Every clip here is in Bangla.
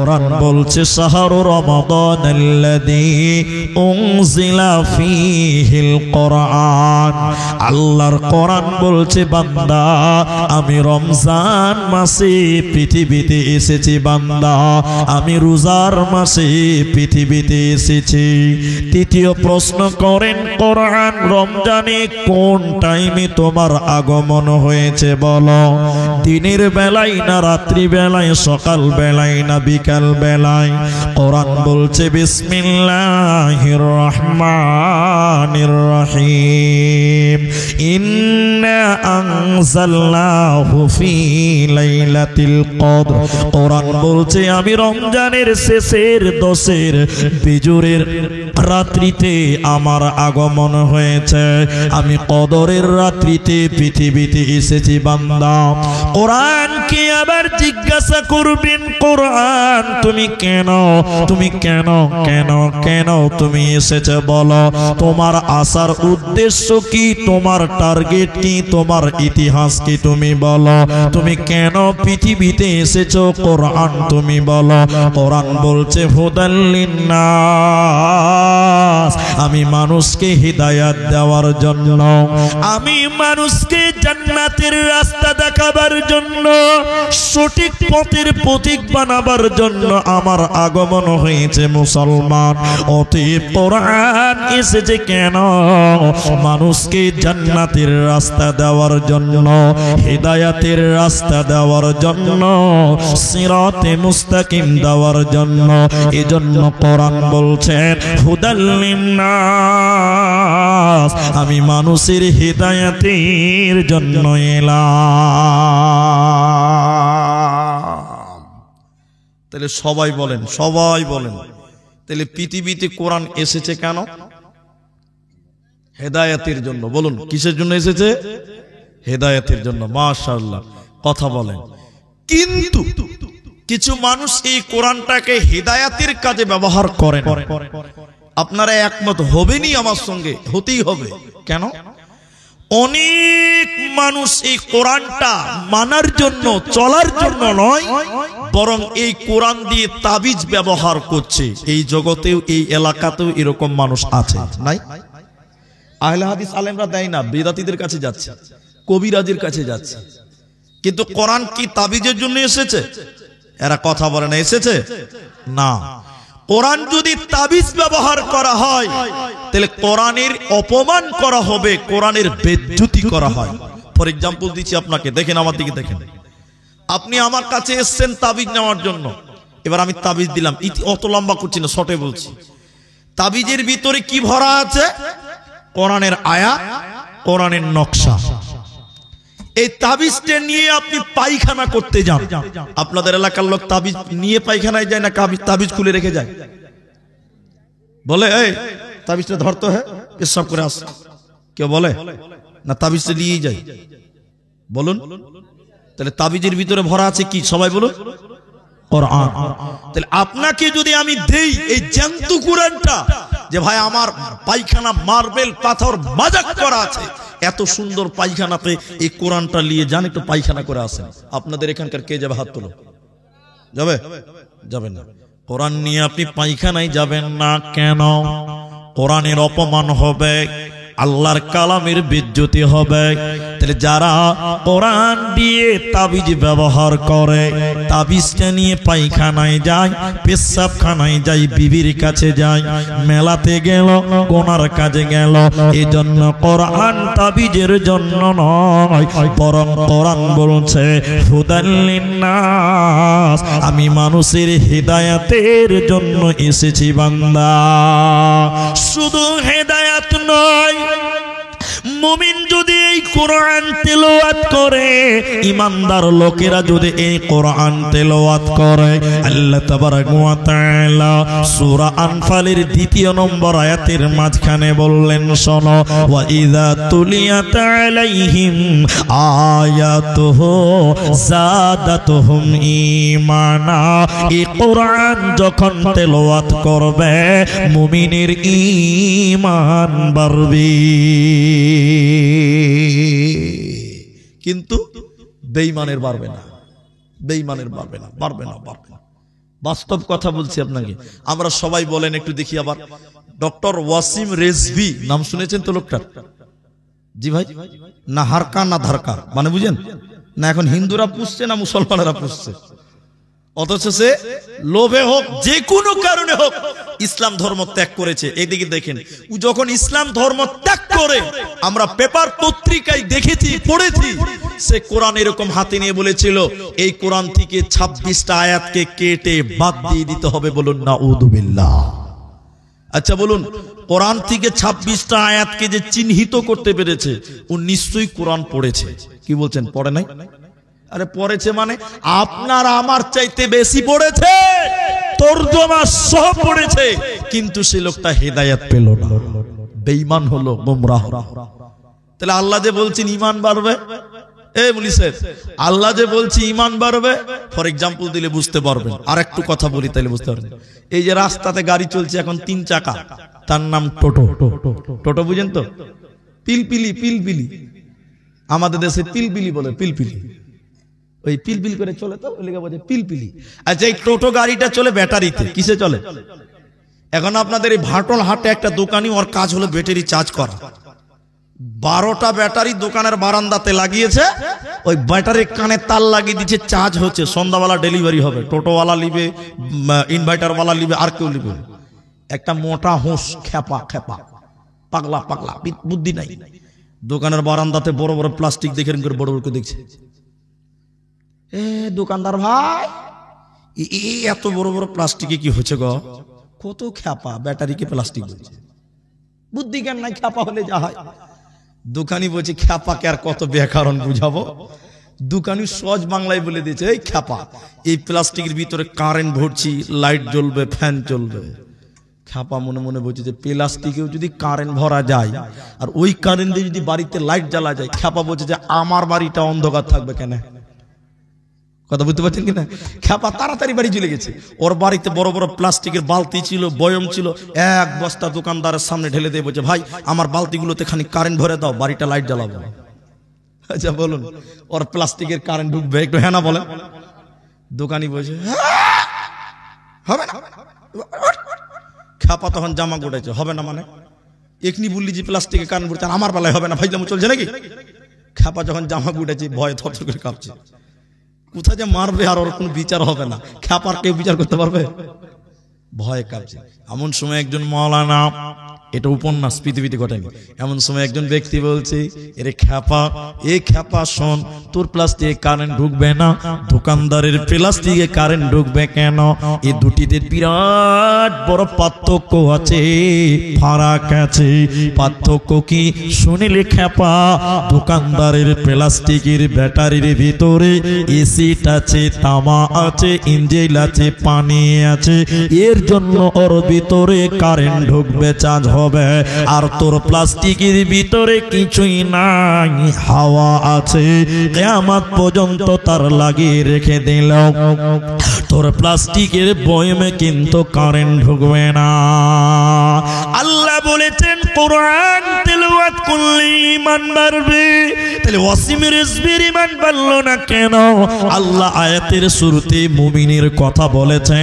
কোরআন বলছে শাহরু রমাদানাল্লাযী উনজিলা ফীহিল কোরআন। আল্লাহর কোরআন বলছে বান্দা আমি রমজান মাসে পৃথিবীতে এসেছি, বান্দা আমি রোজার মাসে পৃথিবীতে এসেছি। তৃতীয় প্রশ্ন করেন কোরআন রমজানে কোন টাইমে তোমার আগমন হয়েছে বলো? দিনের বেলায় না রাত্রি বেলায়, সকাল বেলায় না বিকাল বেলায়? কোরআন বলছে বিসমিল্লাহির রহমানির রহিম ইন্না আনজালনাহু ফি লাইলাতিল কদর। কোরআন বলছে আমি রমজানের শেষের 10-এর বিজুরের রাত্রিতে আমার আগমন হয়েছে, আমি কদরের রাত্রিতে পৃথিবীতে এসেছি বান্দা। কোরআনকে আবার জিজ্ঞাসা করবেন কোরআন তুমি কেন তুমি এসেছো বলো? তোমার আসার উদ্দেশ্য কি, তোমার টার্গেট কি, তোমার ইতিহাস কি তুমি বলো? তুমি কেন পৃথিবীতে এসেছো কোরআন তুমি বলো? কোরআন বলছে হুদাল লিন্নাস, আমি মানুষকে হিদায়াত দেওয়ার জন্য, আমি মানুষকে জান্নাতের রাস্তা দেখাবার জন্য, সঠিক পথের প্রতীক বানাবার জন্য আমার আগমন হয়েছে মুসলমান। অতএব কোরআন এসেছে কেন? মানুষকে জান্নাতের রাস্তা দেওয়ার জন্য, হিদায়াতের রাস্তা দেওয়ার জন্য, সিরাতে মুস্তাকিম দেওয়ার জন্য। এজন্য কোরআন বলছেন হুদাল লিন্নাস, আমি মানুষের হিদায়াতের জন্য এলাম। তাহলে সবাই বলেন তাহলে পৃথিবীতে কোরআন এসেছে কেন? হেদায়েতের জন্য। বলুন কিসের জন্য এসেছে? হেদায়েতের জন্য। মাশাআল্লাহ, কথা বলেন। কিন্তু কিছু মানুষ এই কোরআনটাকে হেদায়েতের কাজে ব্যবহার করেন। আপনারা একমত হবেনই আমার সঙ্গে, হতেই হবে। কেন? অনেক মানুষ এই কোরআনটা মানার জন্য, চলার জন্য নয়, বরং এই কোরআন দিয়ে তাবিজ ব্যবহার করছে। এই জগতেও, এই এলাকাতেও এরকম মানুষ আছে, নাই? আহলে হাদিস আলেমরা দেয় না, বেদাতীদের কাছে যাচ্ছে, কবিরাজের কাছে যাচ্ছে। কিন্তু কোরআন কি তাবিজের জন্য এসেছে? এরা কথা বলে না, এসেছে না। কোরআন যদি তাবিজ ব্যবহার করা হয় তাহলে কোরআনের অপমান করা হবে, কোরআনের বেজ্জতি করা হয়। ফর এক্সাম্পল দিচ্ছি আপনাকে, দেখেন আমার দিকে দেখেন। আপনি আমার কাছে এসেছেন তাবিজ নেওয়ার জন্য, এবার আমি তাবিজ দিলাম, অত লম্বা করছি না, শর্টে বলছি। তাবিজের ভিতরে কি ভরা আছে? কোরআনের আয়াত, কোরআনের নকশা। এই তাবিজটা নিয়ে আপনি পায়খানা করতে যান। আপনাদের এলাকার লোক তাবিজ নিয়ে পায়খানায় যায় না তাবিজ খুলে রেখে যায়? বলে এই তাবিজটা ধরতে হয়, পেশাব করে আস, কেউ বলে না? তাবিজটা নিয়েই যায়। বলুন তাহলে তাবিজের ভিতরে ভরা আছে কি? সবাই বলুন কোরআন। তাহলে আপনাকে যদি আমি দেই এই জ্যান্ত কোরআনটা, যে ভাই আমার পায়খানা মার্বেল পাথর মাজাক করা আছে, এত সুন্দর পায়খানাতে এই কোরআনটা নিয়ে যান, একটু পায়খানা করে আসেন। আপনাদের এখানকার কে যাবে? হাত তোলো। যাবে? যাবে না। কোরআন নিয়ে আপনি পায়খানায় যাবেন না। কেন? কোরআনের অপমান হবে, আল্লাহর কালামের বেজ্জতি হবে। তাহলে যারা কোরআন দিয়ে তাবিজ ব্যবহার করে, তাবিজটা নিয়ে পায়খানায় যায়, পেশাবখানায় যায়, বিবির কাছে যায়, মেলাতে গেল, কোনার কাজে গেল, এজন্য কোরআন তাবিজের জন্য নয়, বরং কোরআন বলছে হুদাল লিন্নাস, আমি মানুষের হিদায়াতের জন্য এসেছি বান্দা। শুধু হেদায়াত নয়, মুমিন যদি এই কোরআন তেলাওয়াত করে, ইমানদার লোকেরা যদি এই কোরআন তেলাওয়াত করে, আল্লাহ তাবারাক ওয়া তাআলা সূরা আনফালের ২য় নম্বর আয়াতের মাঝখানে বললেন, শোনো, ওয়া ইযা তুলিয়াত আলাইহিম আয়াতুহু যাদাতুহুম ঈমানা। এই কোরআন যখন তেলাওয়াত করবে, মুমিনের ঈমান বাড়বে। কিন্তু বেঈমানের বাড়বে না, বেঈমানের বাড়বে না, বাড়বে না, বাড়বে না। বাস্তব কথা বলছি আপনাকে। আমরা সবাই বলেন একটু দেখি আবার, ডক্টর ওয়াসিম রেজভি নাম শুনেছেন তো লোকটার? জি ভাই, না হারকা না ধারকা, মানে বুঝেন না, এখন হিন্দুরা পুষছে না মুসলমানেরা পুষছে, অথচ সে লোভে হোক যে কোনো কারণে হোক ইসলাম ধর্ম ত্যাগ করেছে। এদিকে দেখেন, ও যখন ইসলাম ধর্ম ত্যাগ করে, আমরা পেপার পত্রিকায় দেখেছি, পড়েছি, সে কোরআন এরকম হাতে নিয়ে বলেছিল এই কোরআন থেকে 26টা আয়াতকে কেটে বাদ দিয়ে দিতে হবে। বলুন নাউযুবিল্লাহ। আচ্ছা বলুন, কোরআন থেকে 26টা আয়াতকে যে চিহ্নিত করতে পেরেছে, ও নিশ্চয়ই কোরআন পড়েছে। কি বলছেন, পড়ে নাই? আরে পড়েছে মানে আপনার আমার চাইতে বেশি পড়েছে, তরজমা সহ পড়েছে, কিন্তু সে লোকটা হেদায়েত পেল না, বেঈমান হলো, গোমরাহ। তাহলে আল্লাহ যে বলছেন ঈমান বাড়বে, এই মুলিসের আল্লাহ যে বলছি ঈমান বাড়বে, ফর এক্সাম্পল দিলে বুঝতে পারবেন। আর একটু কথা বলি তাইলে বুঝতে পারবেন। এই যে রাস্তাতে গাড়ি চলছে এখন 3 চাকা, তার নাম টোটো। টোটো বুঝেন তো? পিলপিলি, পিলপিলি আমাদের দেশে পিলপিলি বলে, পিলপিলি ওই পিলপিল করে চলে, তো ওই লেগে বলে পিলপিলি। আচ্ছা, এই টোটো গাড়িটা চলে ব্যাটারিতে। কিসে চলে? এখন আপনাদের এই ভাটল হাটে একটা দোকানি, ওর কাজ হলো ব্যাটারি চার্জ করা। 12টা ব্যাটারি দোকানের বারান্দাতে লাগিয়েছে, ওই ব্যাটারির কানে তার লাগিয়ে দিচ্ছে, চার্জ হচ্ছে, সন্ধ্যাবেলা ডেলিভারি হবে। টোটোওয়ালা লিবে, ইনভার্টারওয়ালা লিবে, আর কেউ লিবে। একটা মোটা হোস, খেপা খেপা, পাগলা পাগলা, বুদ্ধি নাই। দোকানের বারান্দাতে বড় বড় প্লাস্টিক দেখে বড় বড় করে দেখছে, এ দোকানদার ভাই, এত বড় বড় প্লাস্টিকে কি হচ্ছে গো? কত খেপা, ব্যাটারিকে প্লাস্টিক বলছে, বুদ্ধি জ্ঞান নাই, খেপা হলে যা হয়। দোকানি বলছে খেপাকে আর কত ব্যাকরণ বুঝাবো। দোকানি সহজ বাংলায় বলে দিয়েছে, এই খেপা, এই প্লাস্টিকের ভিতরে কারেন্ট ভরছি, লাইট জ্বলবে, ফ্যান চলবে। খেপা মনে মনে বলছে যে প্লাস্টিকেও যদি কারেন্ট ভরা যায় আর ওই কারেন্ট দিয়ে যদি বাড়িতে লাইট জ্বালা যায়, খেপা বলছে যে আমার বাড়িটা অন্ধকার থাকবে কেন? কথা বুঝতে পারছেন কিনা? খেপা তাড়াতাড়ি বাড়ি চলে গেছে। ওর বাড়িতে বড় বড় প্লাস্টিকের বালতি ছিল, বয়ম ছিল, 1 বস্তা দোকানদারের সামনে ঢেলে দিয়ে বলছে, ভাই আমার বালতিগুলোতে খানিক কারেন্ট ভরে দাও, বাড়িটা লাইট জ্বালাবো। আচ্ছা বলুন, ওর প্লাস্টিকের কারেন্ট ঢুকবে? একটু হ্যাঁ না বলেন। দোকানি বলছে হবে না। খেপা তখন জামা গোটাইছে, হবে না মানে এখনি বললি যে প্লাস্টিকের কারেন্ট ভরছে, আমার বেলায় হবে না, ভাইজাম চলছে নাকি? খেপা যখন জামা গোটাইছে, ভয়ে থরথর করে কাঁপছে, কোথায় যে মারবে, আর ওর কোনো বিচার হবে না। খেপার কেউ বিচার করতে পারবে? ভয়ে কাঁপছে। এমন সময় একজন মাওলানা, এটা উপন্যাস, পৃথিবীতে ঘটেনি, এমন সময় একজন ব্যক্তি বলছে, এরে খেপা, এ খেপা শোন, তোর প্লাস্টিকে কারেন্ট ঢুকবে না, দোকানদারের প্লাস্টিকে কারেন্ট ঢুকবে কেন? এই দুটিতে বিরাট বড় পার্থক্য আছে, ফারাক আছে। পার্থক্য কি শুনিলে খেপা? দোকানদারের প্লাস্টিকের ব্যাটারির ভিতরে এসিড আছে, তামা আছে, ইঞ্জিন আছে, পানি আছে, এর জন্য ওর ভিতরে কারেন্ট ঢুকবে, চার্জ হবে। আর তোর প্লাস্টিকের ভিতরে কিছুই নাই, হাওয়া আছে, কিয়ামত পর্যন্ত তার লাগিয়ে রেখে দিল, তোর প্লাস্টিকের বয়মে কিন্তু কারেন্ট ঢুকবে না। আল্লাহ বলেছেন কোরআন তেলাওয়াত করলে ঈমান বাড়বে। তাহলে ওয়াসিম রিজভির ঈমান বাড়লো না কেন? আল্লাহ আয়াতের শুরুতে মুমিনের কথা বলেছে,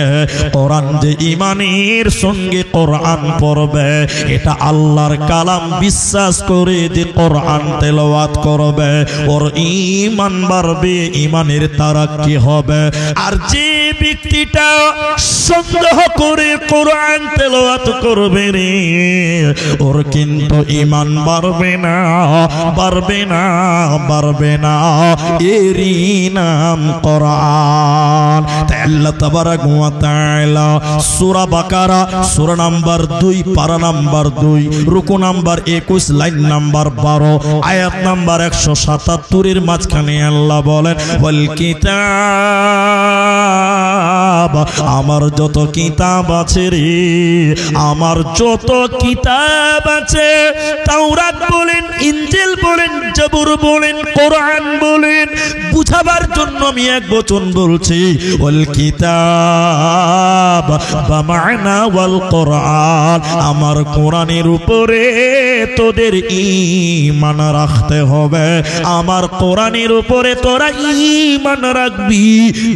কোরআন যে ঈমানের সঙ্গে কোরআন পড়বে, এটা আল্লাহর কালাম বিশ্বাস করে যে কোরআন তেলাওয়াত করবে, ওর ঈমান বাড়বে, ঈমানের তারাক্কি হবে। আর যে ব্যক্তিটা সন্দেহ করে কোরআন তেলাওয়াত করবে রে, ওর কিন্তু ঈমান বাড়বে না, বাড়বে না, বাড়বে না। এরই নাম কোরআন। তাই আল্লাহ তাবারাক ওয়া তাআলা সূরা বাকারা সূরা নাম্বার 2 পারা নাম্বার 2 রুকু নাম্বার 21 লাইন নাম্বার 12 আয়াত নাম্বার 177 এর মাঝখানে আল্লাহ বলেন, ওয়াল কিতাব, আমার যত কিতাব আছে রে, আমার যত কিতাব আছে, তাওরাত বলেন, ইনজিল বলেন, জবুর বলেন, কোরআন বলেন, বুঝাবার জন্য আমি এক বচন বলছি, ওয়াল কিতাব, বামা'না ওয়াল কোরআন, আমার কোরআনের উপরে তোদের ঈমান রাখতে হবে, আমার কোরআনের উপরে তোরা ঈমান রাখবি।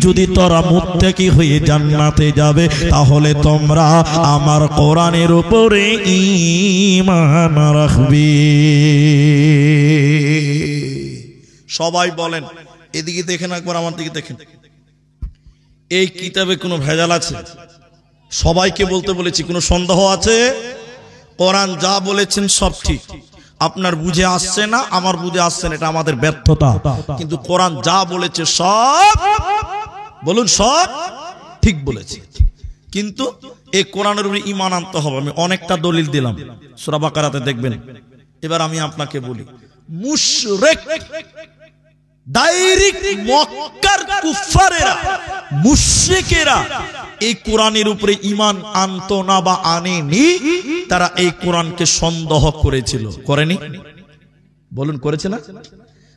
যদি তোরা মুত্তাকি হয়ে জান্নাতে যাবে তাহলে তোমরা আমার কোরআনের উপরে ঈমান রাখবি। সবাই বলেন, এদিকে দেখেন একবার, আমার দিকে দেখেন, এই কিতাবে কোনো ভেজাল আছে? সবাইকে বলতে বলেছি, কোনো সন্দেহ আছে? কোরআন যা বলেছেন সব ঠিক। আপনার বুঝে আসছে না, আমার বুঝে আসছে না, এটা আমাদের ব্যর্থতা। কিন্তু কোরআন যা বলেছে সব, বলুন, সব ঠিক বলেছে। কিন্তু এই কোরআনের উপরে ঈমান আনতে হবে। আমি অনেকটা দলিল দিলাম, সূরা বাকারাতে দেখবেন। এবার আমি আপনাকে বলি, মুশরিক ডাইরেক্ট মক্কার কুফারেরা, মুশরিকেরা এই কোরআনের উপরে ঈমান আনতো না বা আনেনি। তারা এই কোরআনকে সন্দেহ করেছিল, করেনি? বলুন, করেছে না?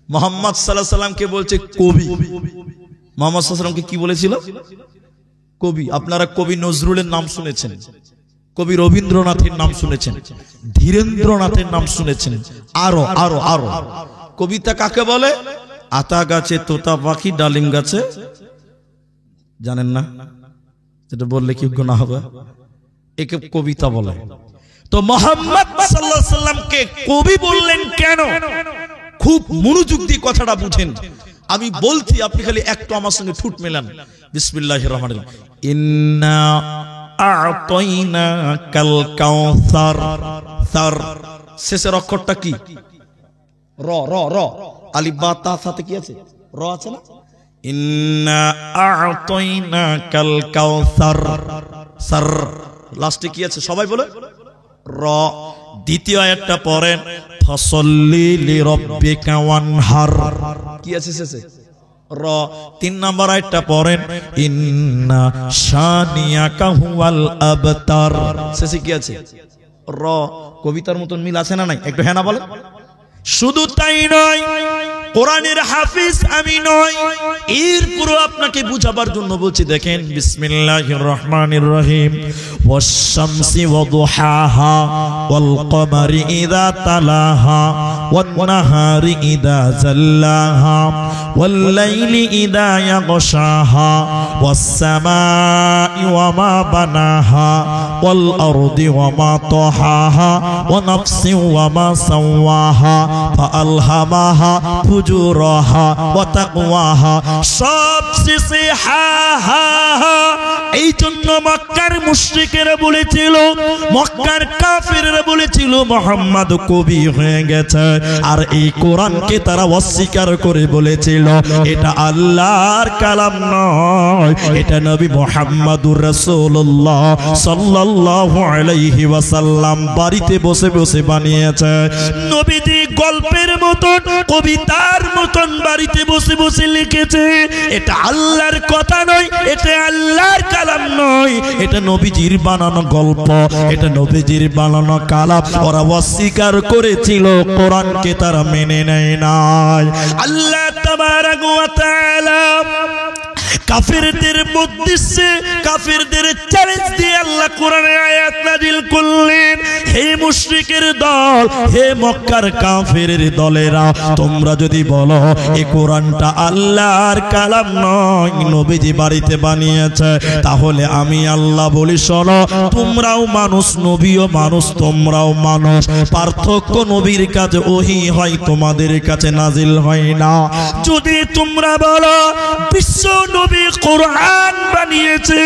মুহাম্মদ সাল্লাল্লাহু আলাইহি সাল্লামকে বলছে কবি। মুহাম্মদ সাল্লাল্লাহু আলাইহি সাল্লামকে কি বলেছিল? কবি। আপনারা কবি নজরুলের নাম শুনেছেন, কবি রবীন্দ্রনাথের নাম শুনেছেন, ধীরেন্দ্রনাথের নাম শুনেছেন, আরো আরো আরো। কবিতা কাকে বলে? আতা গাছে তোতা পাখি, ডালিম গাছে, জানেন না? যেটা বললে কি গুনাহ হবে? একে কবিতা বলে। তো মুহাম্মদ সাল্লাল্লাহু আলাইহি সাল্লামকে কবি বললেন কেন? খুব মনোযোগ দিয়ে কথাটা বুঝেন। আমি বলছি, আপনি খালি একটু আমার সঙ্গে ঠুট মেলান। বিসমিল্লাহির রহমানির রহিম। ইন্না আ'তাইনাকাল কাউসার। সার শেষের অক্ষরটা কি? র র র। আলিফ বা তা সাথে কি আছে? র আছে না? ইন্না আ'তাইনাকাল কাউসার। সার লাস্টে কি আছে? সবাই বলে র। দ্বিতীয় আয়াতটা পড়েন, ফাসাল্লি লিরাব্বিকা ওয়ানহার। কি আছে শেষে? র। 3 নম্বর আয়াতটা পড়েন, ইন্না শানিয়াকা হুয়াল আবতার। শেষে কি আছে? র। কবিতার মতন মিল আছে না নাই? একটু হ্যাঁ না বলেন। শুধু তাই নয়, কোরআনের হাফিজ আমি নই, এরপরও আপনাকে বুঝাবার জন্য বলছি। দেখেন, বিসমিল্লাহির রহমানির রহিম। ওয়াশ শামসি ওয়া দুহাহা ওয়াল কমারি ইযা তালাহা ওয়ান নাহারি ইযা জাল্লাহা ওয়াল লাইলি ইযা ইয়াগশাহা ওয়াস সামাই ওয়া মা বানাহা ওয়াল আরদি ওয়া মা তাহাহা ওয়া নাফসিন ওয়া মা সাওয়াহা ফাআলহামাহা ফুজুরাহা ওয়া তাকওয়াহা। সব শেষে হা হা হা। এই জন্য মক্কার মুশরিকেরা বলেছিল, মক্কার কাফেররা বলেছিল মুহাম্মদ কবি হয়ে গেছে। আর এই কোরআনকে তারা অস্বীকার করে বলেছিল এটা আল্লাহর কালাম নয়, এটা নবী মুহাম্মদুর রাসূলুল্লাহ সাল্লাল্লাহু আলাইহি ওয়াসাল্লাম বাড়িতে বসে বসে বানিয়েছে। নবীজি গল্পের মতন, কবিতার মতন বাড়িতে বসে বসে লিখেছে। এটা আল্লাহর কথা নয়, এটা আল্লাহর কালাম নয়, এটা নবীজির বানানো গল্প, এটা নবীজির বানানো কালাম। ওরা অস্বীকার করেছিল, কোরআনকে তারা মেনে নেয় নাই। আল্লাহ তাবারাক ওয়া তাআলা কাফেরদের উদ্দেশ্যে, কাফেরদের চ্যালেঞ্জ দিয়ে আল্লাহ কোরআনে আয়াত নাজিল করলেন, হে মুশরিকের দল, হে মক্কার কাফেরের দলেরা, তোমরা যদি বলো এই কোরআনটা আল্লাহর কালাম নয়, নবীজি বাড়িতে বানিয়েছে, তাহলে আমি আল্লাহ বলি শোনো, তোমরাও মানুষ, নবীও মানুষ, তোমরাও মানুষ। পার্থক্য নবীর কাছে ওহী হয়, তোমাদের কাছে নাজিল হয় না। যদি তোমরা বলো বিশ্ব নবী কোরআন বানিয়েছে,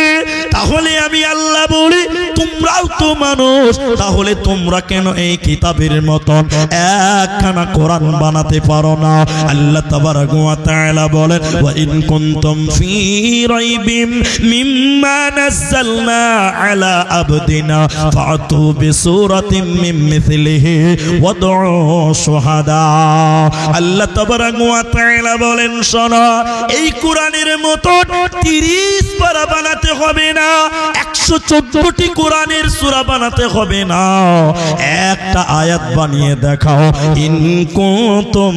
তাহলে আমি আল্লাহ বলি তোমরাও তো মানুষ, তাহলে তোমরা কেন এই কিতাবের মতন একখানা কোরআন বানাতে পারো না? আল্লাহ তাবারাক ওয়া তাআলা বলেন, ওয়া ইন কুনতুম ফি রাইবিম মিম্মা নাযালনা আলা আবদিনা ফাতু বিসূরাতিন মিন মিথলিহি ওয়াদউ শুহাদা। আল্লাহ তাবারাক ওয়া তাআলা বলেন, শোনো, এই কোরআনের মতো 30 পারা বানাতে হবে না, 114 14টি কোরআনের সূরা বানাতে হবে না, একটা আয়াত বানিয়ে দেখাও। ইন কুনতুম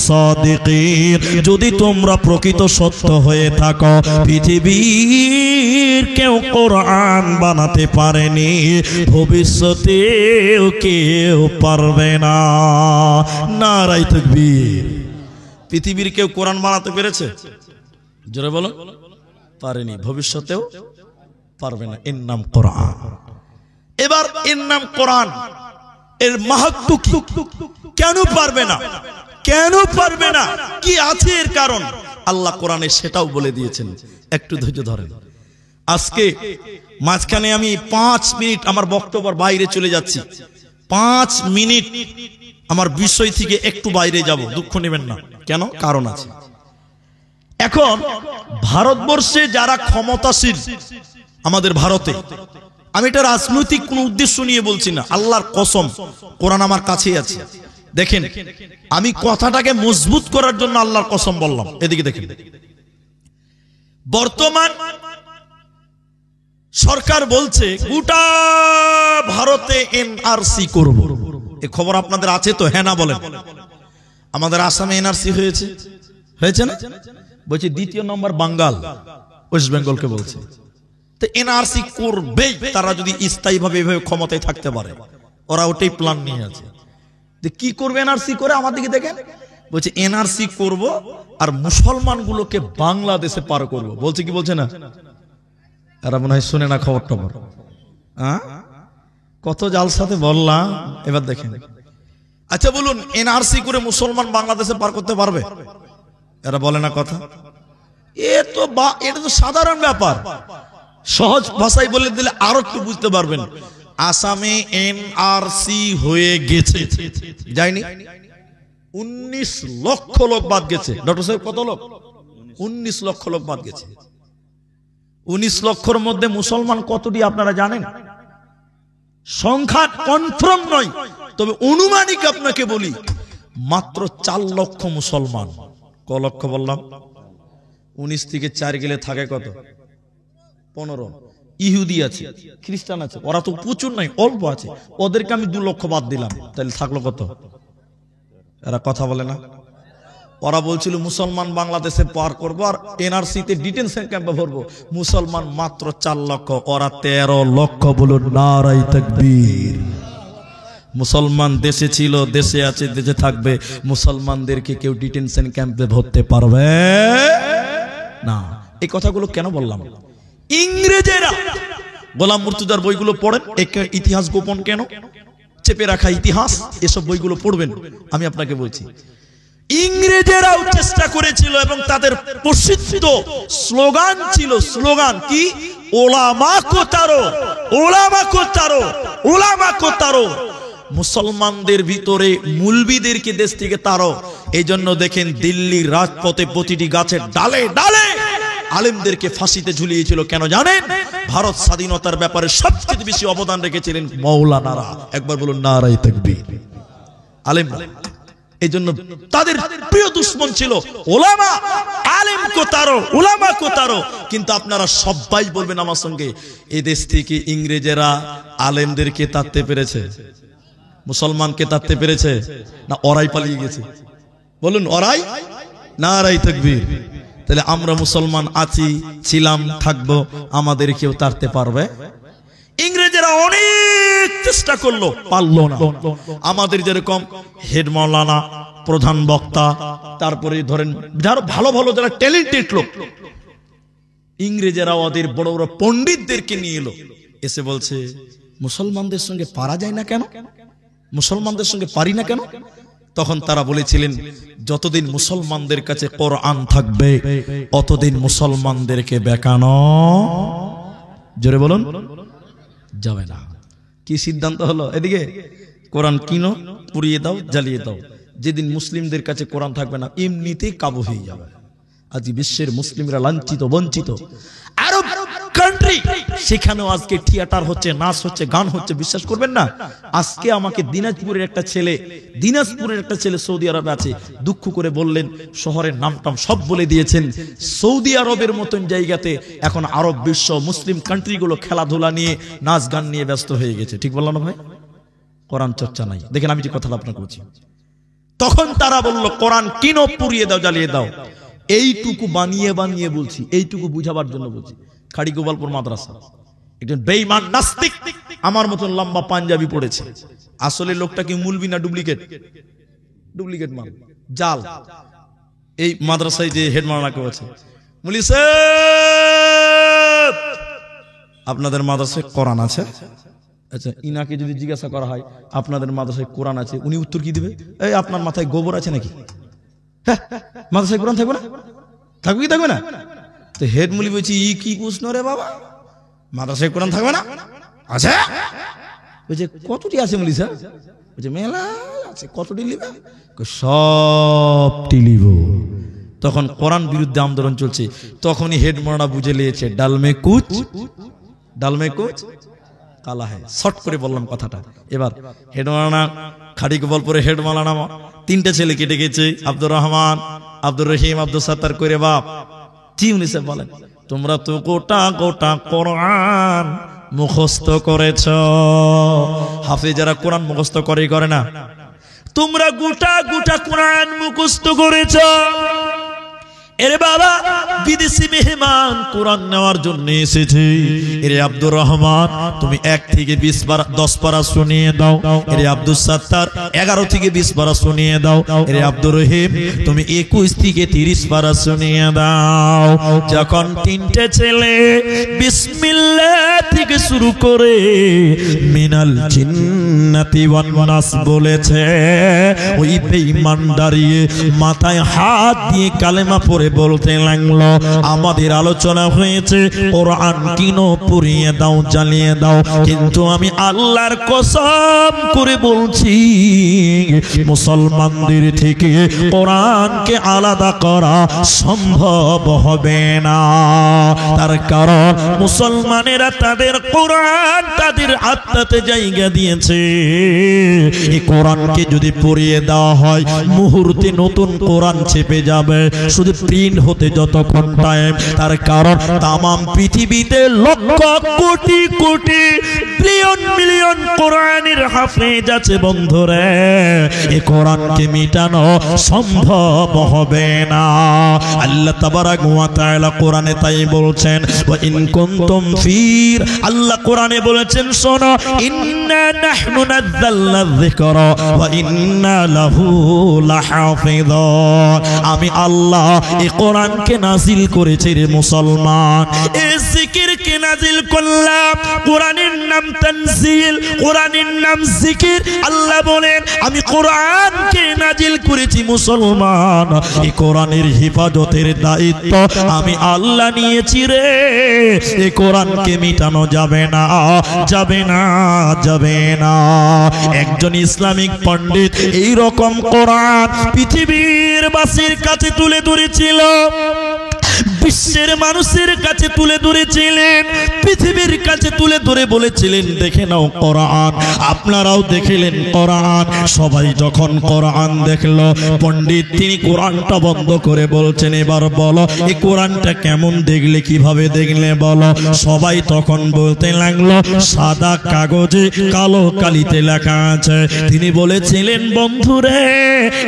সাদিকিন, যদি তোমরা প্রকৃত সত্য হয়ে থাকো। পৃথিবীর কেউ কোরআন বানাতে পারেনি, ভবিষ্যতেও কেউ পারবে না। নারায়ে তাকবীর। পৃথিবীর কেউ কোরআন বানাতে পেরেছে? জোরে বলো। পারেনি, ভবিষ্যতেও পারবে না। এর নাম কোরআন। এবার এর নাম কোরআন, এর মাহাত্ম্য কি? কেন পারবে না? কেন পারবে না? কি আছে এর কারণ? আল্লাহ কোরআনে সেটাও বলে দিয়েছেন। একটু ধৈর্য ধরেন। আজকে মাঝখানে আমি 5 মিনিট আমার বক্তব্যের বাইরে চলে যাচ্ছি। 5 মিনিট আমার বিষয় থেকে একটু বাইরে যাব, দুঃখ নেবেন না। কেন? কারণ আছে। এখন ভারতবর্ষে যারা ক্ষমতাশীল, আমাদের ভারতে, আমি এটা রাজনৈতিক কোন উদ্দেশ্য নিয়ে বলছি না, আল্লাহর কসম, কোরআন আমার কাছেই আছে। দেখেন, আমি কথাটাকে মজবুত করার জন্য আল্লাহর কসম বললাম। এদিকে দেখেন, বর্তমান সরকার বলছে গোটা ভারতে এনআরসি করব। এই খবর আপনাদের আছে তো? হ্যাঁ না বলেন। আমাদের আসামে এনআরসি হয়েছে, হয়েছে না? বলছে দ্বিতীয় নম্বর বাঙ্গাল, ওয়েস্ট বেঙ্গলকে বলছে। তো এনআরসি করবেই তারা, যদি স্থায়ীভাবে এভাবে ক্ষমতায় থাকতে পারে। ওরা ওটাই প্ল্যান নিয়ে আছে। কি করবে এনআরসি করে? আমার দিকে দেখেন, বলছে এনআরসি করব আর মুসলমানগুলোকে বাংলাদেশে পার করব। বলছে কি বলছে না? এরা মনে হয় শুনে না খবরটা। কত জালসাতে বললাম। এবার দেখেন, আচ্ছা বলুন, এনআরসি করে মুসলমান বাংলাদেশে পার করতে পারবে? এরা বলে না কথা। এটা তো সাধারণ ব্যাপার। সহজ ভাষায় বলে দিলে আরো একটু বুঝতে পারবেন। আসামে এনআরসি হয়ে গেছে, যায়নি? 19 লক্ষ লোক বাদ গেছে। ডক্টর সাহেব, কত লোক? 19 লক্ষ লোক বাদ গেছে। 19 লক্ষর মধ্যে মুসলমান কতটি আপনারা জানেন? সংখ্যা কনফার্ম নয়, তবে অনুমানিক আপনাকে বলি, মাত্র 4 লক্ষ মুসলমান। ক লক্ষ বললাম? 19 থেকে 4 গেলে থাকে কত? 15। ইহুদি আছে, খ্রিস্টান আছে, ওরা তো প্রচুর নাই, অল্প আছে। ওদেরকে আমি 2 লক্ষ বাদ দিলাম, তাহলে থাকলো কত? এরা কথা বলে না। ওরা বলছিল মুসলমান বাংলাদেশে পার করবো আর এনআরসি তে ডিটেনশন ক্যাম্পে ভরবো। মুসলমান মাত্র 4 লক্ষ, ওরা 13 লক্ষ। বলুন নারায়ে তাকবীর। মুসলমান দেশে ছিল, দেশে আছে, দেশে থাকবে। মুসলমানদেরকে কেউ ডিটেনশন ক্যাম্পে ভরতে পারবে না। এই কথাগুলো কেন বললাম? ইংরেজেরা, গোলাম মুর্তজার বইগুলো পড়েন। ইতিহাস গোপন কেন, চেপে রাখা ইতিহাস, এসব বইগুলো পড়বেন। আমি আপনাকে বলছি, ইংরেজেরাও চেষ্টা করেছিল এবং তাদের প্রসিদ্ধ স্লোগান ছিল। স্লোগান কি? ওলামা কো তারো, ওলামা কো তারো, ওলামা কো তারো। মুসলমানদের ভিতরে মুলবিদেরকে দেশ থেকে তারো। এই জন্য দেখেন দিল্লির রাজপথে প্রতিটি গাছের ডালে ডালে আলেমদেরকে ফাঁসিতে ঝুলিয়েছিল। কেন জানেন? ভারত স্বাধীনতার ব্যাপারে সবচেয়ে বেশি অবদান রেখেছিলেন মৌলানারা। একবার বলুন নারায়ে তাকবীর। আলেম, এই জন্য তাদের প্রিয় দুশ্মন ছিল ওলামা। আলেম কো তারো, ওলামা কো তারো। কিন্তু আপনারা সবাই বলবেন আমার সঙ্গে, এই দেশ থেকে ইংরেজেরা আলেমদেরকে তাড়তে পেরেছে? মুসলমানকে তাড়তে পেরেছে না ওরাই পালিয়ে গেছে? বলুন, ওরাই। নারায়ে তাকবীর। তাহলে আমরা মুসলমান আছি, ছিলাম, থাকবো, আমাদের কেউ তাড়তে পারবে? ইংরেজেরা অনেক চেষ্টা করলো, পারলো না। আমাদের যেরকম হেড মাওলানা, প্রধান বক্তা, তারপরে ধরেন যারা ভালো ভালো, যারা ট্যালেন্টেড লোক, ইংরেজেরা ওদের বড় বড় পণ্ডিতদেরকে নিয়ে এলো। এসে বলছে মুসলমানদের সঙ্গে পারা যায় না কেন? মুসলমানদের সঙ্গে পারি না কেন? তখন তারা বলেছিলেন, যতদিন মুসলমানদের কাছে কোরআন থাকবে অতদিন মুসলমানদেরকে বেকানো, জোরে বলুন, যাবে না। কি সিদ্ধান্ত হলো? এদিকে কোরআন কিনো, পুড়িয়ে দাও, জ্বালিয়ে দাও। যেদিন মুসলিমদের কাছে কোরআন থাকবে না, এমনিতেই কাবু হয়ে যাবে। আজ বিশ্বের মুসলিমরা লাঞ্ছিত, বঞ্চিত। আরব কান্ট্রি কান্ট্রি, সেখানেও আজকে থিয়েটার হচ্ছে, নাচ হচ্ছে, গান হচ্ছে। বিশ্বাস করবেন না, আজকে আমাকে দিনাজপুরের একটা ছেলে সৌদি আরবে আছে, দুঃখ করে বললেন, শহরের নামটাম সব বলে দিয়েছেন। সৌদি আরবের মতন জায়গাতে এখন আরব বিশ্ব মুসলিম কান্ট্রিগুলো খেলাধুলা নিয়ে, নাচ গান নিয়ে ব্যস্ত হয়ে গেছে। ঠিক বললাম না ভাই? কোরআন চর্চা নাই। দেখেন আমি যে কথাটা আপনাকে বলছি, তখন তারা বলল কোরআন কিনো, পুড়িয়ে দাও, জ্বালিয়ে দাও। এইটুকু বানিয়ে বানিয়ে বলছি, এইটুকু বুঝাবার জন্য বলছি। খাড়ি গোপালপুর মাদ্রাসা, একজন বেঈমান নাস্তিক আমার মতন লম্বা পাঞ্জাবি পড়েছে। আসলে লোকটা কি মুলবি না ডুপ্লিকেট? ডুপ্লিকেট মাল, জাল। এই মাদ্রাসায় যে হেড মাওলানা আছে, মুলি সাহেব আপনাদের মাদ্রাসায় কোরআন আছে? আচ্ছা, ইনাকে যদি জিজ্ঞাসা করা হয় আপনাদের মাদ্রাসায় কোরআন আছে, উনি উত্তর কি দিবে? এই আপনার মাথায় গোবর আছে নাকি? হ্যাঁ, মাদ্রাসায় কোরআন থাকবে না? থাকবে কি থাকবে না? তো হেড মুলি বলছি, ই কি প্রশ্ন রে বাবা, মাদ্রাসায় কোরআন থাকবে না? আছে। বলছে কতটি আছে মুলি স্যার? বলছে মেলা আছে। কতটি লিবে? সবটি লিব। তখন কোরআন বিরুদ্ধে আন্দোলন চলছে। তখনই হেড মাওলানা বুঝে লিয়েছে, ডালমে কুচ কালা হ্যায়। শর্ট করে বললাম কথাটা। এবার হেড মাওলানা, খাড়ি গোপালপুরে হেড মাওলানা, 3টে ছেলে কেটে গেছে, আব্দুর রহমান, আব্দুর রহিম, আব্দুল সাত্তার করে বাপ। জি উনি সাহেব বলেন, তোমরা তো গোটা গোটা কোরআন মুখস্থ করেছ। হাফেজেরা কোরআন মুখস্থ করে না? তোমরা গোটা গোটা কোরআন মুখস্থ করেছ। এরে বাবা, বিদেশি মেহমান কোরআন নেওয়ার জন্য এসেছে। এরে আব্দুর রহমান, তুমি 1 থেকে 20 পারা 10 পারা শুনিয়ে দাও। এরে আব্দুল সাত্তার 11 থেকে 20 পারা শুনিয়ে দাও। এরে আব্দুর রহিম, তুমি 21 থেকে 30 পারা শুনিয়ে দাও। যখন 3টে ছেলে বিসমিল্লাহ থেকে শুরু করে মিনাল জিন্নাতি ওয়ান নাস বলেছে, ওই বেঈমান দাঁড়িয়ে মাথায় হাত দিয়ে কালেমা পড়ে বলতে লাগলো, আমাদের আলোচনা হয়েছে কোরআন কিনো, পুড়িয়ে দাও, জ্বালিয়ে দাও, কিন্তু আমি আল্লাহর কসম করে বলছি মুসলমানদের থেকে কোরআনকে আলাদা করা সম্ভব হবে না। তার কারণ মুসলমানেরা তাদের কোরআন তাদের আত্মাতে জায়গা দিয়েছে। এই কোরআনকে যদি পুড়িয়ে দেওয়া হয়, মুহূর্তে নতুন কোরআন ছেপে যাবে, শুধু প্রিন্ট হতে যতক্ষণ টাইম। তার কারণ তামাম পৃথিবীতে লক্ষ কোটি কোটি বিলিয়ন মিলিয়ন কোরআনের হাফেজ আছে বন্ধুরে। এই কোরআনকে মিটানো সম্ভব হবে না। আল্লাহ তাবারাক ওয়া তাআলা কোরআনে তাই বলছেন, ওয়া ইন কুনতুম ফির, আল্লাহ কোরআনে বলেছেন শোনো, ইন্না নাহনু নাযালনা যিকরা ওয়া ইন্না লাহু লাহাফিযুন। আমি আল্লাহ এই কোরআনকে নাজিল করেছি রে মুসলমান, এই জিকিরকে নাজিল করলাম। কোরআনের নাম তানজিল, কোরআনের নাম জিকির। আল্লাহ বলেন আমি কোরআনকে নাজিল করেছি মুসলমান, এই কোরআনের হেফাজতের দায়িত্ব আমি আল্লাহ নিয়েছি রে। এই কোরআনকে মিটানো যাবে না, যাবে না, যাবে না। একজন ইসলামিক পণ্ডিত এই রকম কোরআন পৃথিবীর বাসীর কাছে তুলে ধরেছিল, বিশ্বের মানুষের কাছে তুলে ধরেছিলেন, পৃথিবীর কাছে তুলে ধরে বলেছিলেন, দেখে নাও কোরআন। আপনারাও দেখলেন কোরআন। সবাই যখন কোরআন দেখলো, পণ্ডিত তিনি কোরআনটা বন্ধ করে বলছেন, এবার বলো এই কোরআনটা কেমন দেখলে, কিভাবে দেখলে বলো। সবাই তখন বলতে লাগলো, সাদা কাগজে কালো কালিতে লেখা আছে। তিনি বলেছিলেন, বন্ধুরে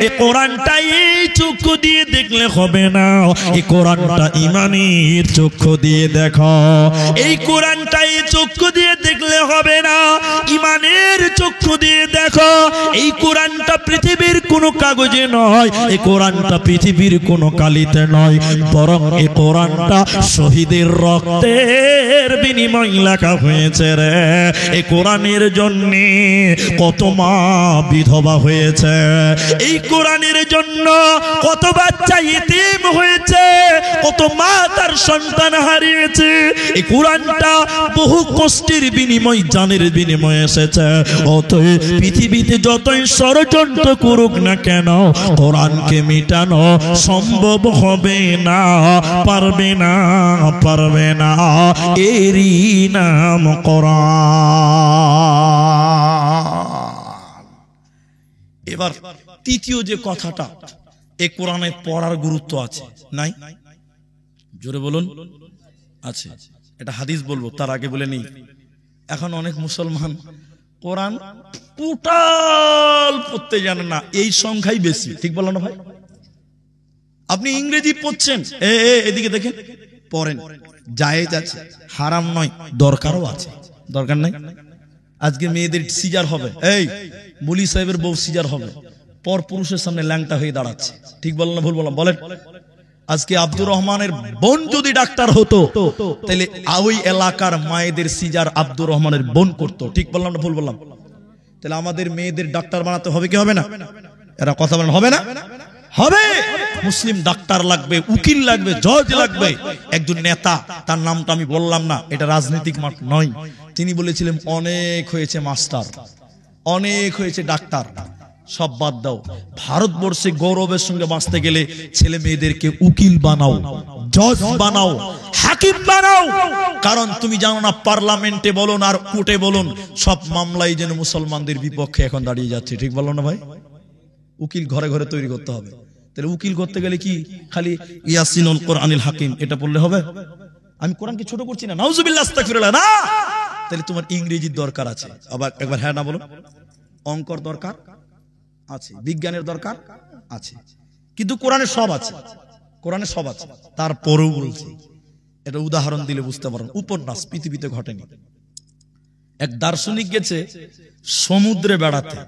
এই কোরআনটা এই চক্ষু দিয়ে দেখলে হবে না, এই কোরআনটা ইমানের চক্ষু দিয়ে দেখো। এই কোরআনটা এই চক্ষু দিয়ে দেখলে হবে না, ইমানের চক্ষু দিয়ে দেখো। এই কোরআনটা পৃথিবীর কোনো কাগজে নয়, এই কোরআনটা পৃথিবীর কোনো কালিতে নয়, বরং এই কোরআনটা শহীদের রক্তের বিনিময়ে লেখা হয়েছে রে। এই কোরআনের জন্য কত মা বিধবা হয়েছে, এই কোরআনের জন্য কত বাচ্চা ইতিম হয়েছে, কত মা তার সন্তান হারিয়েছে। এই কোরআনটা বহু কষ্টের বিনিময়, জানের বিনিময়ে এসেছে। অতএব পৃথিবীতে যতই ষড়যন্ত্র করুক না কেন, কোরআনকে মিটানো সম্ভব হবে না, পারবে না, পারবে না। এরই নাম কোরআন। এবার তৃতীয় যে কথাটা, এই কোরআনে পড়ার গুরুত্ব আছে নাই? জোরে বলুন আছে। এটা হাদিস বলবো, তার আগে বলে নেই, এখন অনেক মুসলমান কোরআন টোটাল পড়তে জানে না, এই সংখ্যাই বেশি। ঠিক বললাম না ভাই? আপনি ইংরেজি পড়ছেন, এদিকে দেখেন, পড়েন, জায়েজ আছে, হারাম নয়, দরকারও আছে। দরকার নাই? আজকে মেয়েদের সিজার হবে, এই মুলি সাহেবের বউ সিজার হবে, পর পুরুষের সামনে ল্যাংটা হয়ে দাঁড়াচ্ছে। ঠিক বললাম না ভুল বললাম? বলেন। আজকে আব্দুর রহমানের বোন যদি ডাক্তার হতো, তাহলে ওই এলাকার মায়েদের সিজার আব্দুর রহমানের বোন করতো। ঠিক বললাম না ভুল বললাম? তাহলে আমাদের মেয়েদের ডাক্তার বানাতে হবে কি হবে না? এরা কথা বলেন, হবে না? হবে। মুসলিম ডাক্তার লাগবে, উকিল লাগবে, জজ লাগবে। একজন নেতা, তার নামটা আমি বললাম না, এটা রাজনৈতিক মাঠ নয়, তিনি বলেছিলেন অনেক হয়েছে মাস্টার, অনেক হয়েছে ডাক্তার, সব বাদ দাও, ভারতবর্ষে গৌরবের সঙ্গে বাঁচতে গেলে ছেলে মেয়েদেরকে উকিল বানাও, জজ বানাও, হাকিম বানাও। কারণ তুমি জানো না, পার্লামেন্টে বলুন আর কোর্টে বলুন, সব মামলাই যেন মুসলমানদের বিপক্ষে এখন দাঁড়িয়ে যাচ্ছে। ঠিক বললো না ভাই? উকিল ঘরে ঘরে তৈরি করতে হবে। তাহলে উকিল করতে গেলে কি খালি ইয়াসিনুল কোরআনিল হাকিম এটা পড়লে হবে? আমি কোরআনকে ছোট করছি না, নাউজুবিল্লাহ, আস্তাগফিরুল্লাহ, না। তাহলে তোমার ইংরেজির দরকার আছে, আবার একবার হ্যাঁ না বলো। অঙ্কর দরকার আছে, বিজ্ঞানের দরকার আছে, কিন্তু কোরআনে সব আছে, কোরআনে সব আছে। তারপরেও বলছি, এটা উদাহরণ দিলে বুঝতে পারেন, উপন্যাস পৃথিবীতে ঘটেনি। এক দার্শনিক গেছে সমুদ্রে বেড়াতে,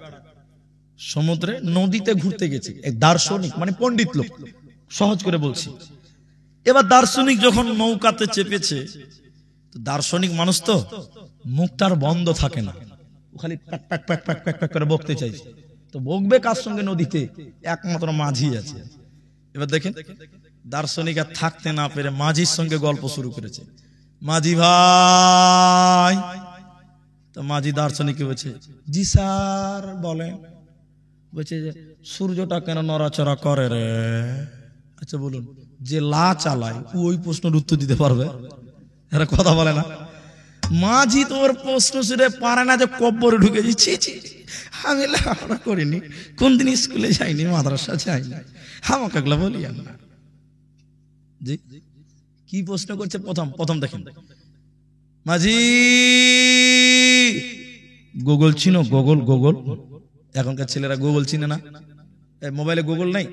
সমুদ্রে নদীতে ঘুরতে গেছে, এক দার্শনিক মানে পণ্ডিত লোক, সহজ করে বলছি। এবার দার্শনিক যখন নৌকাতে চেপেছে, তো দার্শনিক মানুষ তো মুখটার বন্ধ থাকে না, খালি pack pack pack pack pack pack করে বকতে চাইছে। তো বকবে কার সঙ্গে? নদীতে একমাত্র মাঝি আছে। এবার দেখেন, দার্শনিক আর থাকতে না পেরে মাঝির সঙ্গে গল্প শুরু করেছে। মাঝি ভাই, তো মাঝি দার্শনিককে বলছে, জি স্যার বলেন। বলছে যে সূর্যটা কেন নড়াচড়া করে রে? আচ্ছা বলুন, যে লা চালায় ওই প্রশ্নের উত্তর দিতে পারবে? এরা কথা বলে না। মাঝি তোর প্রশ্ন শুনে পারে না যে কব্বরে ঢুকে যাচ্ছি, আমি লেখাপড়া করিনি, কোনদিন স্কুলে যাইনি, মাদ্রাসা যাইনি, আমাকে এগুলো বলি না। জি কি প্রশ্ন করছে? প্রথম দেখেন, মাঝি গুগল চিনো? গুগল এখনকার ছেলেরা গুগল চিনে না, মোবাইলে গুগল নাই।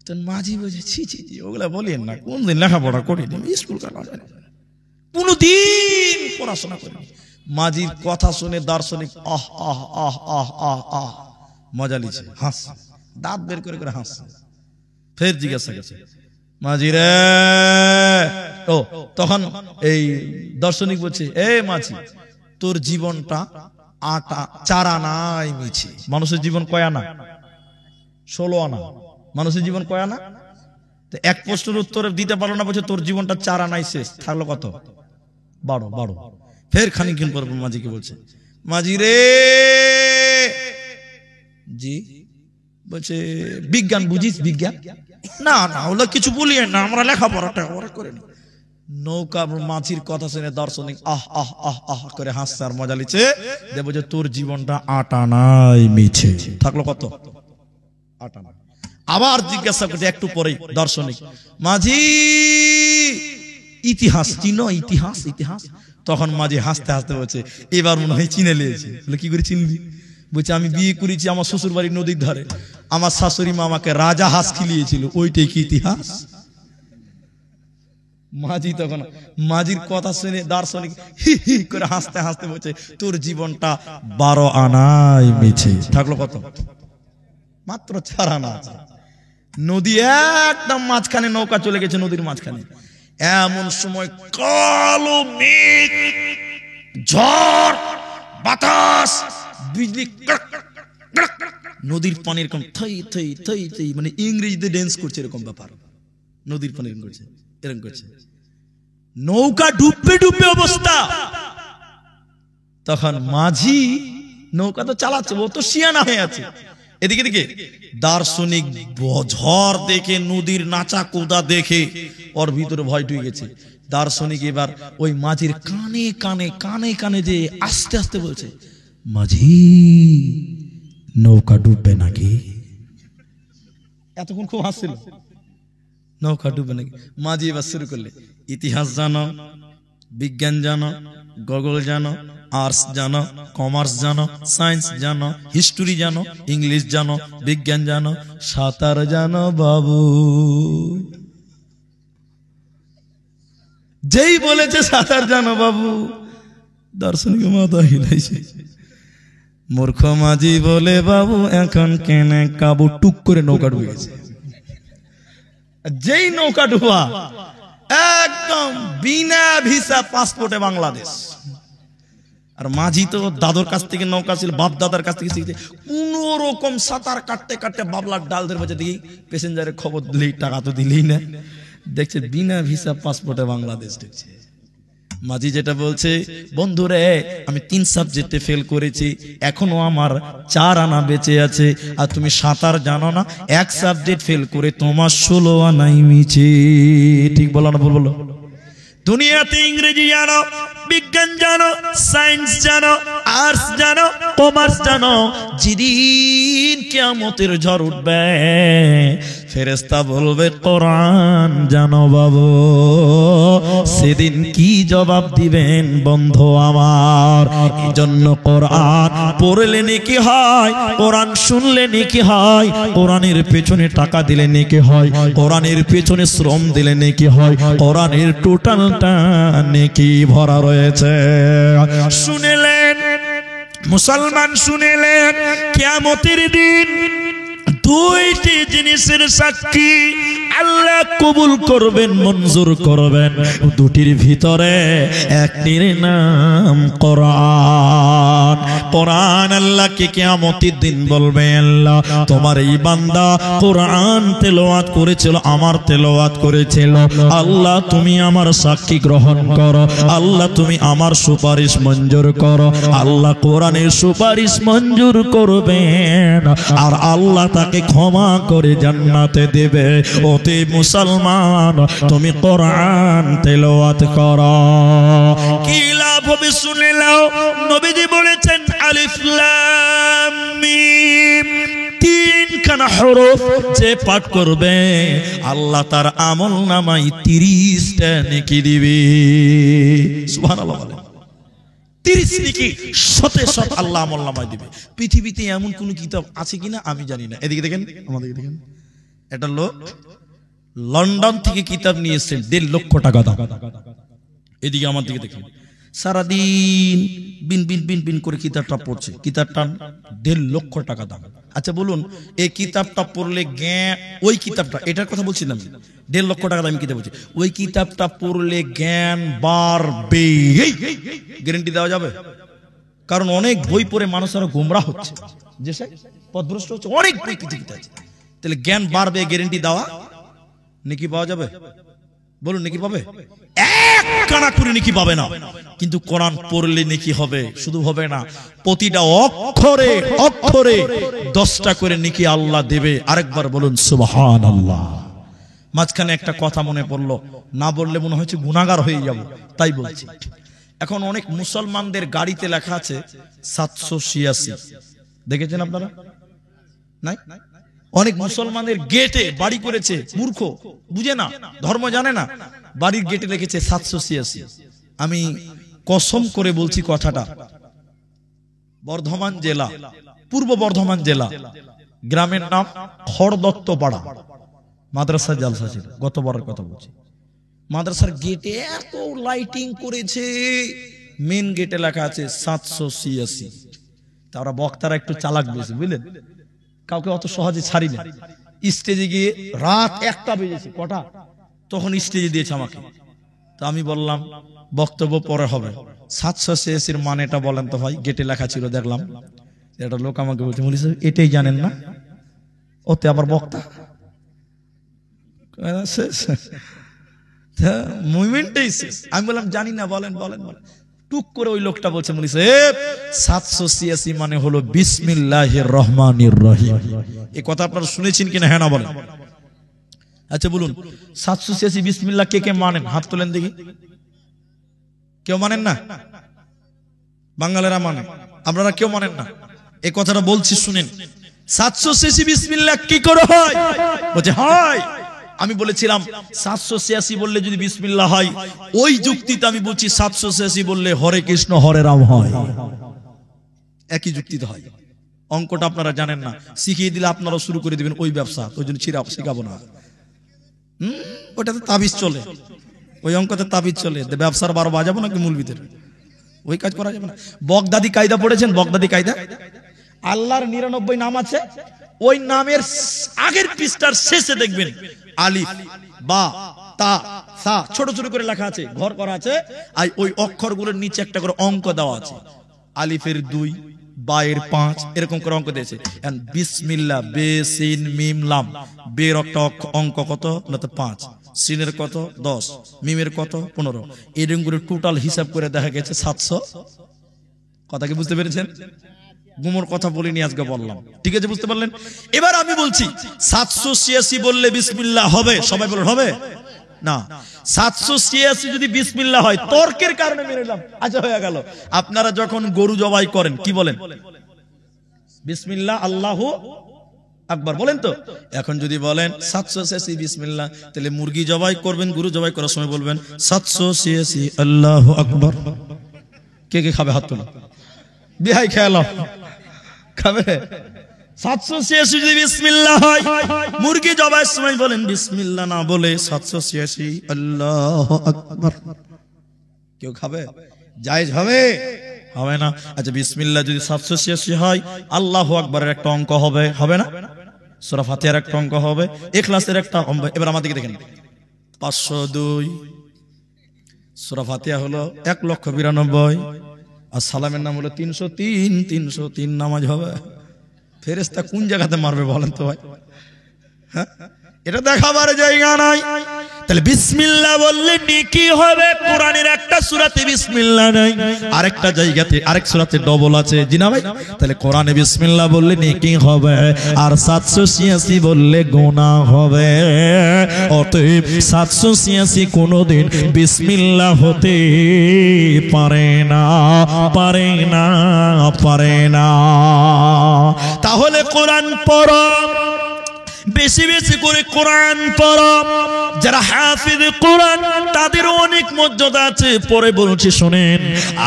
তো মাঝি বলছে, ছি ছি ছি, ওগুলা বলিয়েন না, কোনদিন লেখাপড়া করিনি, স্কুল কোনদিন পড়াশোনা করিনি। মাঝির কথা শুনে দার্শনিক আহ আহ আহ আহ আহ আহ মজা লিছে, হাস, দাঁত বের করে করে হাস। ফের জিজ্ঞাসা করছে, মাঝি রে, ও তখন এই দার্শনিক বলছে, এ মাঝি, তোর জীবনটা 4 আনাই মিছে। মানুষের জীবন কয় আনা? 16 আনা। মানুষের জীবন কয় আনা? তো এক প্রশ্নের উত্তর দিতে পারলো না, বলছে তোর জীবনটা 4 আনাই শেষ, থাকলো কত? 12। ফের খানিকক্ষণ পর মাঝিকে বলছে, মাঝি রে, জি। বলছে, বিজ্ঞান বুঝিস? বিজ্ঞান না না, ওগুলো কিছু বলিয়ে না, আমরা লেখাপড়াটা করে নি। নৌকা মাঝির কথা শুনে দার্শনিক আহ আহ আহ আহ করে হাসছে আর মজা লিছে। দেবো যে তোর জীবনটা 8 আনাই মিছে, থাকলো কত? 8 আনা। আবার জিজ্ঞাসা করছে একটু পরেই দার্শনিক, মাঝি ইতিহাস চিনো? ইতিহাস ইতিহাস। তখন মাঝি হাসতে হাসতে বলছে, এবার মনে হয় চিনে লিয়েছে। বলে কি করে চিনবি? বলছে, আমি বিয়ে করেছি আমার শ্বশুর বাড়ির নদীর ধারে, আমার শাশুড়ি মা আমাকে রাজা হাঁস খিলিয়েছিল, ওইটাই কি ইতিহাস? মাঝি তখন মাঝির কথা শুনে দার্শনিক হি হি করে হাসতে হাসতে বলছে, তোর জীবনটা 12 আনাই মিছে, থাকলো কত? মাত্র 4 আনা আছে। নদী একদম মাঝখানে, নৌকা চলে গেছে নদীর মাঝখানে। এমন সময় কালো মেঘ, ঝড়, বাতাস, বিজলি, নদীর পানি এরকম থই থই থই থই, মানে ইংরেজিতে ড্যান্স করছে এরকম ব্যাপার। নদীর পানি এরকম করছে, এরকম করছে, নৌকা ডুববে ডুববে অবস্থা। তখন মাঝি নৌকা তো চালাচ্ছে, ও তো শিয়ানা হয়ে আছে, এদিকে দিকে দার্শনিক ঝড় দেখে, নদীর নাচা কোদা দেখে ওর ভিতরে ভয় ঢুকে গেছে। দার্শনিক এবার ওই মাঝির কানে কানে কানে কানে যে আস্তে আস্তে বলছে, মাঝি নৌকা ডুববে নাকি? এতক্ষণ খুব হাসছিল, নৌকা ডুববে নাকি। মাঝি এবার শুরু করলে, ইতিহাস জানো, বিজ্ঞান জানো, গগল জানো, আর্টস জানো, কমার্স জানো, সায়েন্স জানো, হিস্টোরি জানো, ইংলিশ জানো, বিজ্ঞান জানো, সাঁতার জানো বাবু। যেই বলেছে সাঁতার জানো বাবু, দার্শনিক মাথা হিলাইছে। মূর্খ মাঝি বলে, বাবু এখন কেনে কাবু, টুক করে নৌকা ডুবে গেছে। যেই নৌকা ডুবা, একদম বিনা ভিসা পাসপোর্টে বাংলাদেশ। আর মাঝি তো দাদুর কাছ থেকে নৌকা ছিল, বাপ দাদার কাছ থেকে শিখছে। কোন রকম সাঁতার কাটতে কাটতে বাবলার ডাল ধরে বাজে, দেখি প্যাসেঞ্জারের খবর দিলেই, টাকা তো দিলেই না, দেখছে বিনা ভিসা পাসপোর্টে বাংলাদেশ ঢুকছে। মাঝি যেটা বলছে, বন্ধুরে আমি 3 সাবজেক্টে ফেল করেছি, এখনো আমার 4 আনা বেঁচে আছে, আর তুমি সাঁতার জানো না, 1 সাবজেক্ট ফেল করে তোমার 16 আনাই মিছে। ঠিক বলো না? বলো। দুনিয়াতে ইংরেজি জানো, বিজ্ঞান জানো, সায়েন্স জানো, আর্টস জানো, কমার্স জানো, যেদিন কিয়ামতের ঝড় উঠবে ফেরেশতা বলবে কোরআন জানো বাবু, সেদিন কি জবাব দিবেন বন্ধু আমার? এই জন্য কোরআন পড়লে নেকি হয়, কোরআন শুনলে নেকি হয়, কোরআনের পেছনে টাকা দিলে নেকি হয়, কোরআনের পেছনে শ্রম দিলে নেকি হয়, কোরআনের টোটালটা নেকি ভরা রয়েছে। শুনেলেন মুসলমান, শুনেলেন কিয়ামতের দিন 2টি জিনিসের সাক্ষী আল্লাহ কবুল করবেন, মঞ্জুর করবেন। 2টির ভিতরে একটির নাম কোরআন। কোরআন আল্লাহকে কিয়ামতের দিন বলবে, আল্লাহ তোমার এই বান্দা কোরআন তেলাওয়াত করেছিল, আমার তেলাওয়াত করেছিল, আল্লাহ তুমি আমার সাক্ষী গ্রহণ করো, আল্লাহ তুমি আমার সুপারিশ মঞ্জুর করো। আল্লাহ কোরআনের সুপারিশ মঞ্জুর করবেন, আর আল্লাহ তাকে ক্ষমা করে জান্নাতে দেবে। ওতে মুসলমান তুমি কোরআন তেলাওয়াত করো, কি লাভ হবে শুনে নাও। নবীজি বলেছেন, আলিফ লাম মিম, 3খানা হরফ যে পাঠ করবে আল্লাহ তার আমল নামায় 30টা নেকি দিবে। সুবহানাল্লাহ বলে, 30 নেকি শতে শত আল্লাহ আমল নামায় দিবে। পৃথিবীতে এমন কোন কিতাব আছে কিনা আমি জানি না। এদিকে দেখেন, আমাদের দেখেন, এটা লোক লন্ডন থেকে কিতাব নিয়ে এসেছেন, 1.5 লক্ষ টাকা দাম। এদিকে আমার দিকে দেখেন, সারাদিন বিন বিন বিন বিন করে কিতাবটা পড়ছে, কিতাবটা 1.5 লক্ষ টাকা দাম। আচ্ছা বলুন, এই কিতাবটা পড়লে জ্ঞান, ওই কিতাবটা, এটার কথা বলছি না আমি, 1.5 লক্ষ টাকা দামি কিতাব বলছি, ওই কিতাবটা পড়লে জ্ঞান বাড়বে, গ্যারান্টি দেওয়া যাবে? কারণ অনেক বই পড়ে মানুষ আরো গোমরাহ হচ্ছে, যে পথভ্রষ্ট হচ্ছে, অনেক বই পৃথিবীতে আছে। তাহলে জ্ঞান বাড়বে, গ্যারান্টি দেওয়া, নেকি পাওয়া যাবে? বলুন, নেকি পাবে? 1 কানা করে নেকি পাবে না, কিন্তু কোরআন পড়লে নেকি হবে। শুধু হবে না, প্রতিটা অক্ষরে অক্ষরে 10টা করে নেকি আল্লাহ দেবে। আরেকবার বলুন সুবহানাল্লাহ। মাঝখানে একটা কথা মনে পড়লো, না বললে মনে হচ্ছে গুনাহগার হয়ে যাব, তাই বলছি। এখন অনেক মুসলমানদের গাড়িতে লেখা আছে 786, দেখেছেন আপনারা? নাই? অনেক মুসলমানের গেটে বাড়ি করেছে, মূর্খ, বুঝে না, ধর্ম জানে না, বাড়ির গেটে লিখেছে 786। আমি কসম করে বলছি কথাটা, বর্ধমান জেলা, পূর্ব বর্ধমান জেলা, গ্রামের নাম খড়দত্তপাড়া, মাদ্রাসা জালসা ছিল, গতবারের কথা বলছি। মাদ্রাসার গেটে এত লাইটিং করেছে, মেন গেটে লেখা আছে 786। তারা বক্তারা একটু চালাক বেশি, বুঝলেন, কাউকে অত সহজে ছাড়ি না। স্টেজে গিয়ে রাত 1টা বেজেছে, কটা তখন স্টেজে দিয়েছে আমাকে। তো আমি বললাম বক্তব্য পরে হবে, 786 মানেটা বলেন তো ভাই। গেটে লেখা ছিল, দেখলাম। একটা লোক আমাকে বলছে, মৌলভী সাহেব এটাই জানেন না? ওতে আবার বক্তা মুভমেন্টটাই শেষ। আমি বললাম জানি না, বলেন বলেন বলেন। টুক করে ওই লোকটা বলছে মৌলভী সাহেব 786 মানে হলো বিসমিল্লাহির রহমানির রহিম। এই কথা আপনারা শুনেছেন কিনা? হ্যাঁ না বলেন। আচ্ছা বলুন 786 বিসমিল্লাহ কে কে মানেন? হাত তোলেন দেখি। কেউ মানেন না? বাঙালিরা মানে, আপনারা কেউ মানেন না। এই কথাটা বলছি শুনেন। 786 বিসমিল্লাহ কি করে হয়? বলছে হয়। আমি বলেছিলাম 786 বললে যদি বিসমিল্লাহ হয়, ওই যুক্তিতে আমি বলছি 786 বললে হরে কৃষ্ণ হরে রাম হয়। একই যুক্তিতে হয়। অঙ্কটা আপনারা জানেন না, শিখিয়ে দিলে আপনারা শুরু করে দিবেন ওই ব্যবসা। ওই জন্য শিখাবো না। ওটাতে তাবিজ চলে, ওই অঙ্কতে তাবিজ চলে। ব্যবসার 12 বাজাবো নাকি মূল ভিতরে? ওই কাজ করা যাবে না। বগদাদি কায়দা পড়েছেন? বগদাদি কায়দা আল্লাহর 99 নাম আছে, ওই নামের আগের পৃষ্ঠার শেষে দেখবেন আলিফ বা তা সা ছোট ছোট করে লেখা আছে, ঘর করা আছে। আর ওই অক্ষরগুলোর নিচে একটা করে অঙ্ক দেওয়া আছে। আলিফের 2, বায়ের 5, এরকম করে অঙ্ক দিয়েছে। বিসমিল্লাহ বে সিন মিম লাম, বের একটা অঙ্ক কত না? তো 5, সিনের কত 10, মিমের কত 15, এরকম করে টোটাল হিসাব করে দেখা গেছে 700। কথা কি বুঝতে পেরেছেন? গুমর কথা বলিনি, আজকে বললাম। ঠিক আছে, বুঝতে পারলেন? এবার আমি বলছি 786 বললে বিসমিল্লাহ হবে? সবাই বলেন হবে না। 786 যদি বিসমিল্লাহ হয়, তর্কের কারণে মেনে নিলাম, আচ্ছা হয়ে গেল। আপনারা যখন গরু জবাই করেন কি বলেন? বিসমিল্লাহ আল্লাহু আকবার বলেন তো। এখন যদি বলেন 786 বিসমিল্লাহ, তাহলে মুরগি জবাই করবেন, গরু জবাই করার সময় বলবেন 786 আল্লাহু আকবার। কে কে খাবে? হাত তোলো। বিহাই খেয়াল খাবে। 786 যদি বিসমিল্লাহ হয়, মুরগি জবাইয়ের সময় বলেন বিসমিল্লাহ না বলে 786 আল্লাহু আকবার। কেউ খাবে? জায়েজ হবে? হবে না। আচ্ছা বিসমিল্লাহ যদি 786 হয়, আল্লাহু আকবারের একটা অঙ্ক হবে, হবে না? সূরা ফাতিহার একটা অঙ্ক হবে, ইখলাসের একটা অঙ্ক। এবার আমাদেরকে দেখেন 502, সূরা ফাতিহা হলো 1,92,000, আর সালামের নাম হলো 303। 303 নামাজ হবে। ফেরেশতা কোন জায়গাতে মারবে বলেন তো ভাই? হ্যাঁ, এটা দেখাবার জায়গা নাই। তাহলে বিসমিল্লাহ বললে নেকি হবে। কোরআনের একটা সূরাতে বিসমিল্লাহ নাই, আরেকটা জায়গাতে আরেক সূরাতে ডবল আছে। জি না ভাই? তাহলে কোরআনে বিসমিল্লাহ বললে নেকি হবে, আর 786 বললে গুনাহ হবে। অতএব 786 কোনদিন বিসমিল্লাহ হতে পারে না, পারে না, পারে না। তাহলে কোরআন পড়ো, বেশি বেশি করে কোরআন পড়ো। যারা হাফিজ কোরআন তাদের অনেক মর্যাদা আছে। পরে বলছি শুনেন।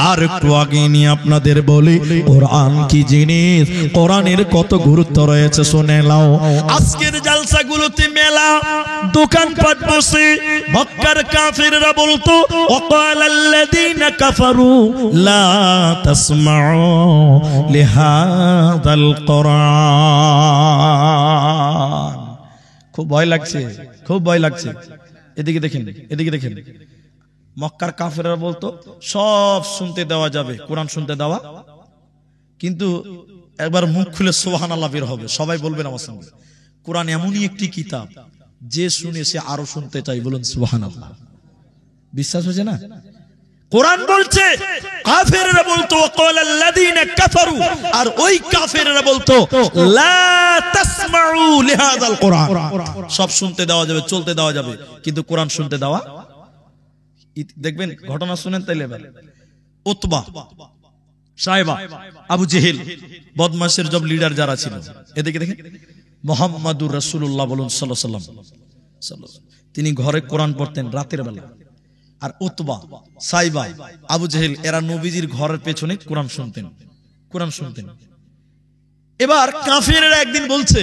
আর একটু আগে নিয়ে আপনাদের বলি কোরআন কি জিনিস, কোরআনের কত গুরুত্ব রয়েছে শুনে নাও। আজকের জালসাগুলোতে মেলা দোকানপাট বসে মক্কার কাফিররা বলতো ওয়াকালাল্লাযীনা কাফারু লা তাসমাউ লিহাযাল কোরআন। খুব ভয় লাগছে, খুব ভয় লাগছে। এদিকে দেখেন, এদিকে দেখেন। মক্কার কাফেররা বলতো সব শুনতে দেওয়া যাবে, কোরআন শুনতে দেওয়া, কিন্তু একবার মুখ খুলে সুবহানাল্লাহ বের হবে, সবাই বলবেন আমার সঙ্গে, কোরআন এমনই একটি কিতাব যে শুনে সে আরো শুনতে চাই। বলুন সুবহানাল্লাহ। বিশ্বাস হচ্ছে না? কোরআন বলছে, কাফেররা বলতো ওয়াকালাল্লাযীনা কাফারু, আর ওই কাফেররা বলতো লা তাসমাউ লিহাযাল কোরআন। সব শুনতে দেওয়া যাবে, চলতে দেওয়া যাবে, কিন্তু কোরআন শুনতে দেওয়া। দেখবেন ঘটনা শুনেন তাইলে। এবার উতবা, সাইবা, আবু জেহেল, বদমাশের সব লিডার যারা ছিল, এদিকে দেখেন মুহাম্মাদুর রাসূলুল্লাহ বলুন সাল্লাল্লাহু আলাইহি ওয়াসাল্লাম, তিনি ঘরে কোরআন পড়তেন রাতের বেলা। আর উতবা, সাইবা, আবু জেহেল এরা নবীজির ঘরের পেছনে কোরআন শুনতেন, কোরআন শুনতেন। এবার কাফেররা একদিন বলছে,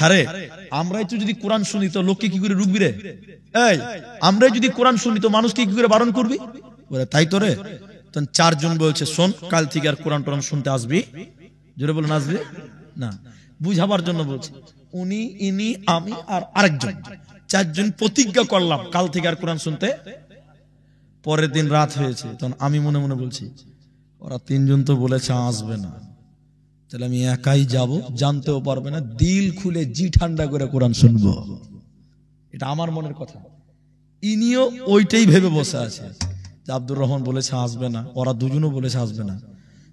আরে আমরাই তো যদি কোরআন শুনি তো লোককে কি করে রুখবি রে? এই আমরাই যদি কোরআন শুনি তো মানুষকে কি করে বারণ করবি? বলে তাই তো রে। তখন চারজন বলছে, শোন, কাল থেকে আর কোরআন টোরআন শুনতে আসবি। জোরে বলুন, আসবি না। বুঝাবার জন্য বলছে, উনি, ইনি, আমি আর আরেকজন, চারজন প্রতিজ্ঞা করলাম কাল থেকে আর কোরআন শুনতে। পরের দিন রাত হয়েছে, তখন আমি মনে মনে বলছি, ওরা তিনজন তো বলেছে আসবে না, তাহলে আমি একাই যাব, জানতেও পারবে না, দিল খুলে জি ঠান্ডা করে কোরআন শুনবো। এটা আমার মনের কথা। ইনিও ওইটাই ভেবে বসে আছে। যে আব্দুর রহমান বলেছে আসবে না, ওরা দুজনও বলেছে আসবে না,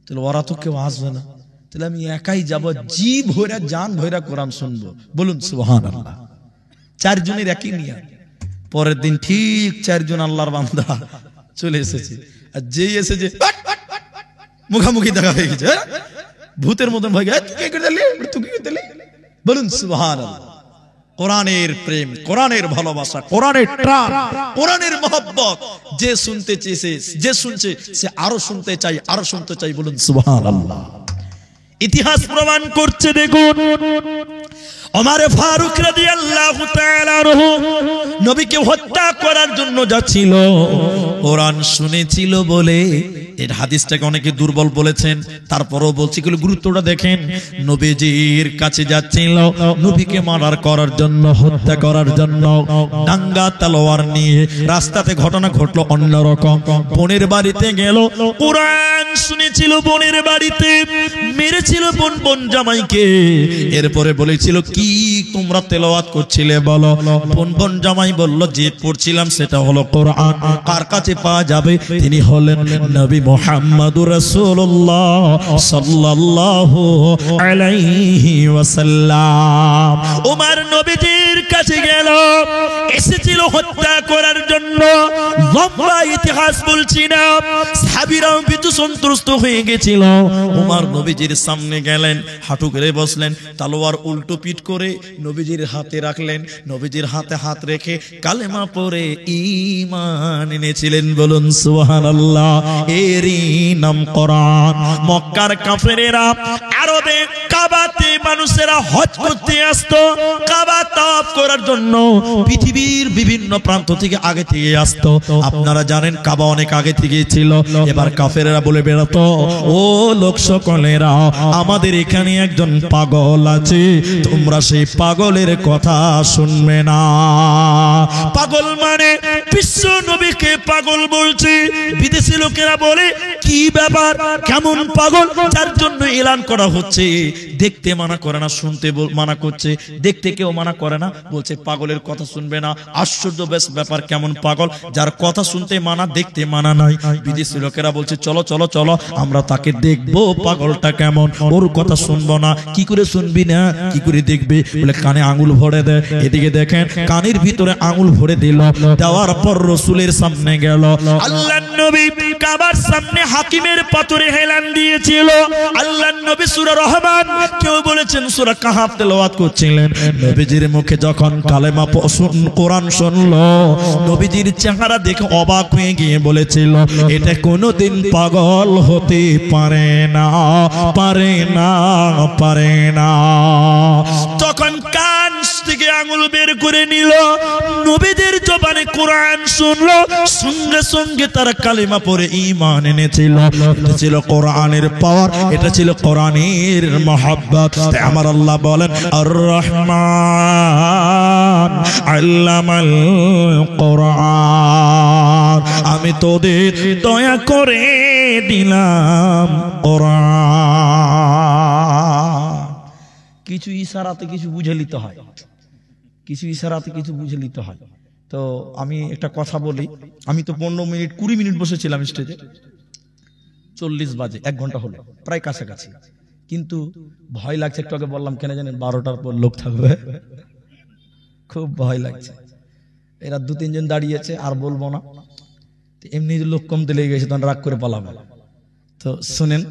তাহলে ওরা তো কেউ আসবে না, তাহলে আমি একাই যাব, জি ভৈরা জান ভৈরা কোরআন শুনবো। বলুন সুবহানাল্লাহ। 4 জনের একই নিয়া। পরের দিন ঠিক 4 জন আল্লাহর বান্দা চলে এসেছে, আর যেই এসেছে মুখামুখি দেখা হয়ে গেছে, ভূতের মতন ভয় গেছে, তুই কি করলি, তুই কি করলি। বলুন সুবহানাল্লাহ। কোরআনের প্রেম, কোরআনের ভালোবাসা, কোরআনের টান, কোরআনের মহব্বত যে শুনতে চেয়েছে, যে শুনছে সে আরো শুনতে চাই, আরো শুনতে চাই। বলুন সুবহানাল্লাহ। ইতিহাস প্রমাণ করছে, দেখুন ওমর ফারুক রাদিয়াল্লাহু তাআলা আনহু নবীকে হত্যা করার জন্য যাচ্ছিল, কোরআন শুনেছিল বলে। এর হাদিসটাকে অনেকে দুর্বল বলেছেন, তারপরও বলছি, গুরুত্বটা দেখেন। নবীজির কাছে যাচ্ছিল নবীকে মারার করার জন্য, হত্যা করার জন্য, ডাঙ্গা তলোয়ার নিয়ে। রাস্তাতে ঘটনা ঘটলো অন্যরকম। বোনের বাড়িতে গেল, কোরআন শুনেছিল বোনের বাড়িতে, মেরেছিল বোন জামাইকে। এরপরে বলেছিল, কি তোমরা তেলাওয়াত করছিলে বলো। বোন জামাই বলল, যে পড়ছিলাম সেটা হলো কোরআন। কার কাছে পাওয়া যাবে? তিনি হলেন নবী মুহাম্মদুর রাসূলুল্লাহ সাল্লাল্লাহু আলাইহি ওয়াসাল্লাম। ওমর নবীজির কাছে গেল, এসেছিল হত্যা করার জন্য। লম্বা ইতিহাস বলছি না, সাহাবীরাও ভীত সন্ত্রস্ত হয়ে গেছিল। ওমর নবীজির সামনে গেলেন, হাঁটু গেড়ে বসলেন, তলোয়ার উল্টো পিঠ করে নবীজির হাতে রাখলেন। নবীজির হাতে হাত রেখে কালেমা পড়ে ঈমান এনেছিলেন। বলুন সুবহানাল্লাহ। এরই নাম কোরআন। মক্কার কাফেরেরা আরবে কাবাতে মানুষেরা হজ করতে আসতো, কাবা তাওয়াফ করার জন্য পৃথিবীর বিভিন্ন প্রান্ত থেকে আগে থেকে আসতো। আপনারা জানেন কাবা অনেক আগে থেকে ছিল। এবার কাফেরেরা বলে বেড়াতো, ও লোক সকলেরা, আমাদের এখানে একজন পাগল আছে, তোমরা সেই পাগলের কথা শুনবে না। পাগল মানে বিশ্ব নবীকে পাগল বলছে। বিদেশি লোকেরা বলে, কি ব্যাপার, কেমন পাগল, যার জন্য এলান করা হচ্ছে। দেখতে মানা করে না, শুনতে মানা করছে। দেখতে কেউ মানা করে না, বলছে পাগলের কথা শুনবে না। আশ্চর্য বেশ ব্যাপার, কেমন পাগল, যার কথা শুনতে মানা, দেখতে মানা নাই। বিদেশি লোকেরা বলছে, চলো চলো চলো, আমরা তাকে দেখবো পাগলটা কেমন, ওর কথা শুনবো না। কি করে শুনবি না, কি করে দেখবি? বলে কানে আঙুল ভরে দেয়। এদিকে দেখেন, কানের ভিতরে আঙুল ভরে দিল। দেওয়ার পর রসুলের সামনে গেল। আল্লাহর নবী কাবার সামনে হাকিমের পাথরে হেলান দিয়েছিল। আল্লাহর নবী সূরা রহমান, কেউ বলেছেন সূরা কাহাফ তেলাওয়াত করছিলেন। নবীজির মুখে যখন কালেমা কোরআন শুনলো, নবীজির চেহারা দেখে অবাক হয়ে গিয়ে বলেছিল, এটা কোনোদিন পাগল হতে পারে না, পারে না, পারে না। তখন কান থেকে আঙুল বের করে নিল, নবীদের জবানে কোরআন শুনলো, সঙ্গে সঙ্গে তারা কালেমা পড়ে ঈমান এনেছিল। এটা ছিল কোরআনের পাওয়ার, এটা ছিল কোরআনের মহব্বত। আমার আল্লাহ বলেন, আর রহমান আল্লামাল কোরআন, আমি তোদের দয়া করে দিলাম কোরআন। কিছু ইশারাতে কিছু বুঝে নিতে হয়, কিছু ইশারাতে কিছু বুঝে নিতে হয়। তো আমি একটা কথা বলি, আমি তো 15 মিনিট 20 মিনিট বসেছিলাম স্টেজে, 40 বাজে, 1 ঘন্টা হলো প্রায় কাছাকাছি। কিন্তু ভয় লাগছে, একটু আগে বললাম কেন জানেন, 12টার পর লোক থাকবে, খুব ভয় লাগছে। এরা 2-3 জন দাঁড়িয়েছে, আর বলবো না। এমনি লোক কমতে লেগে গেছে, তখন রাগ করে পালাবে। তো শুনেন,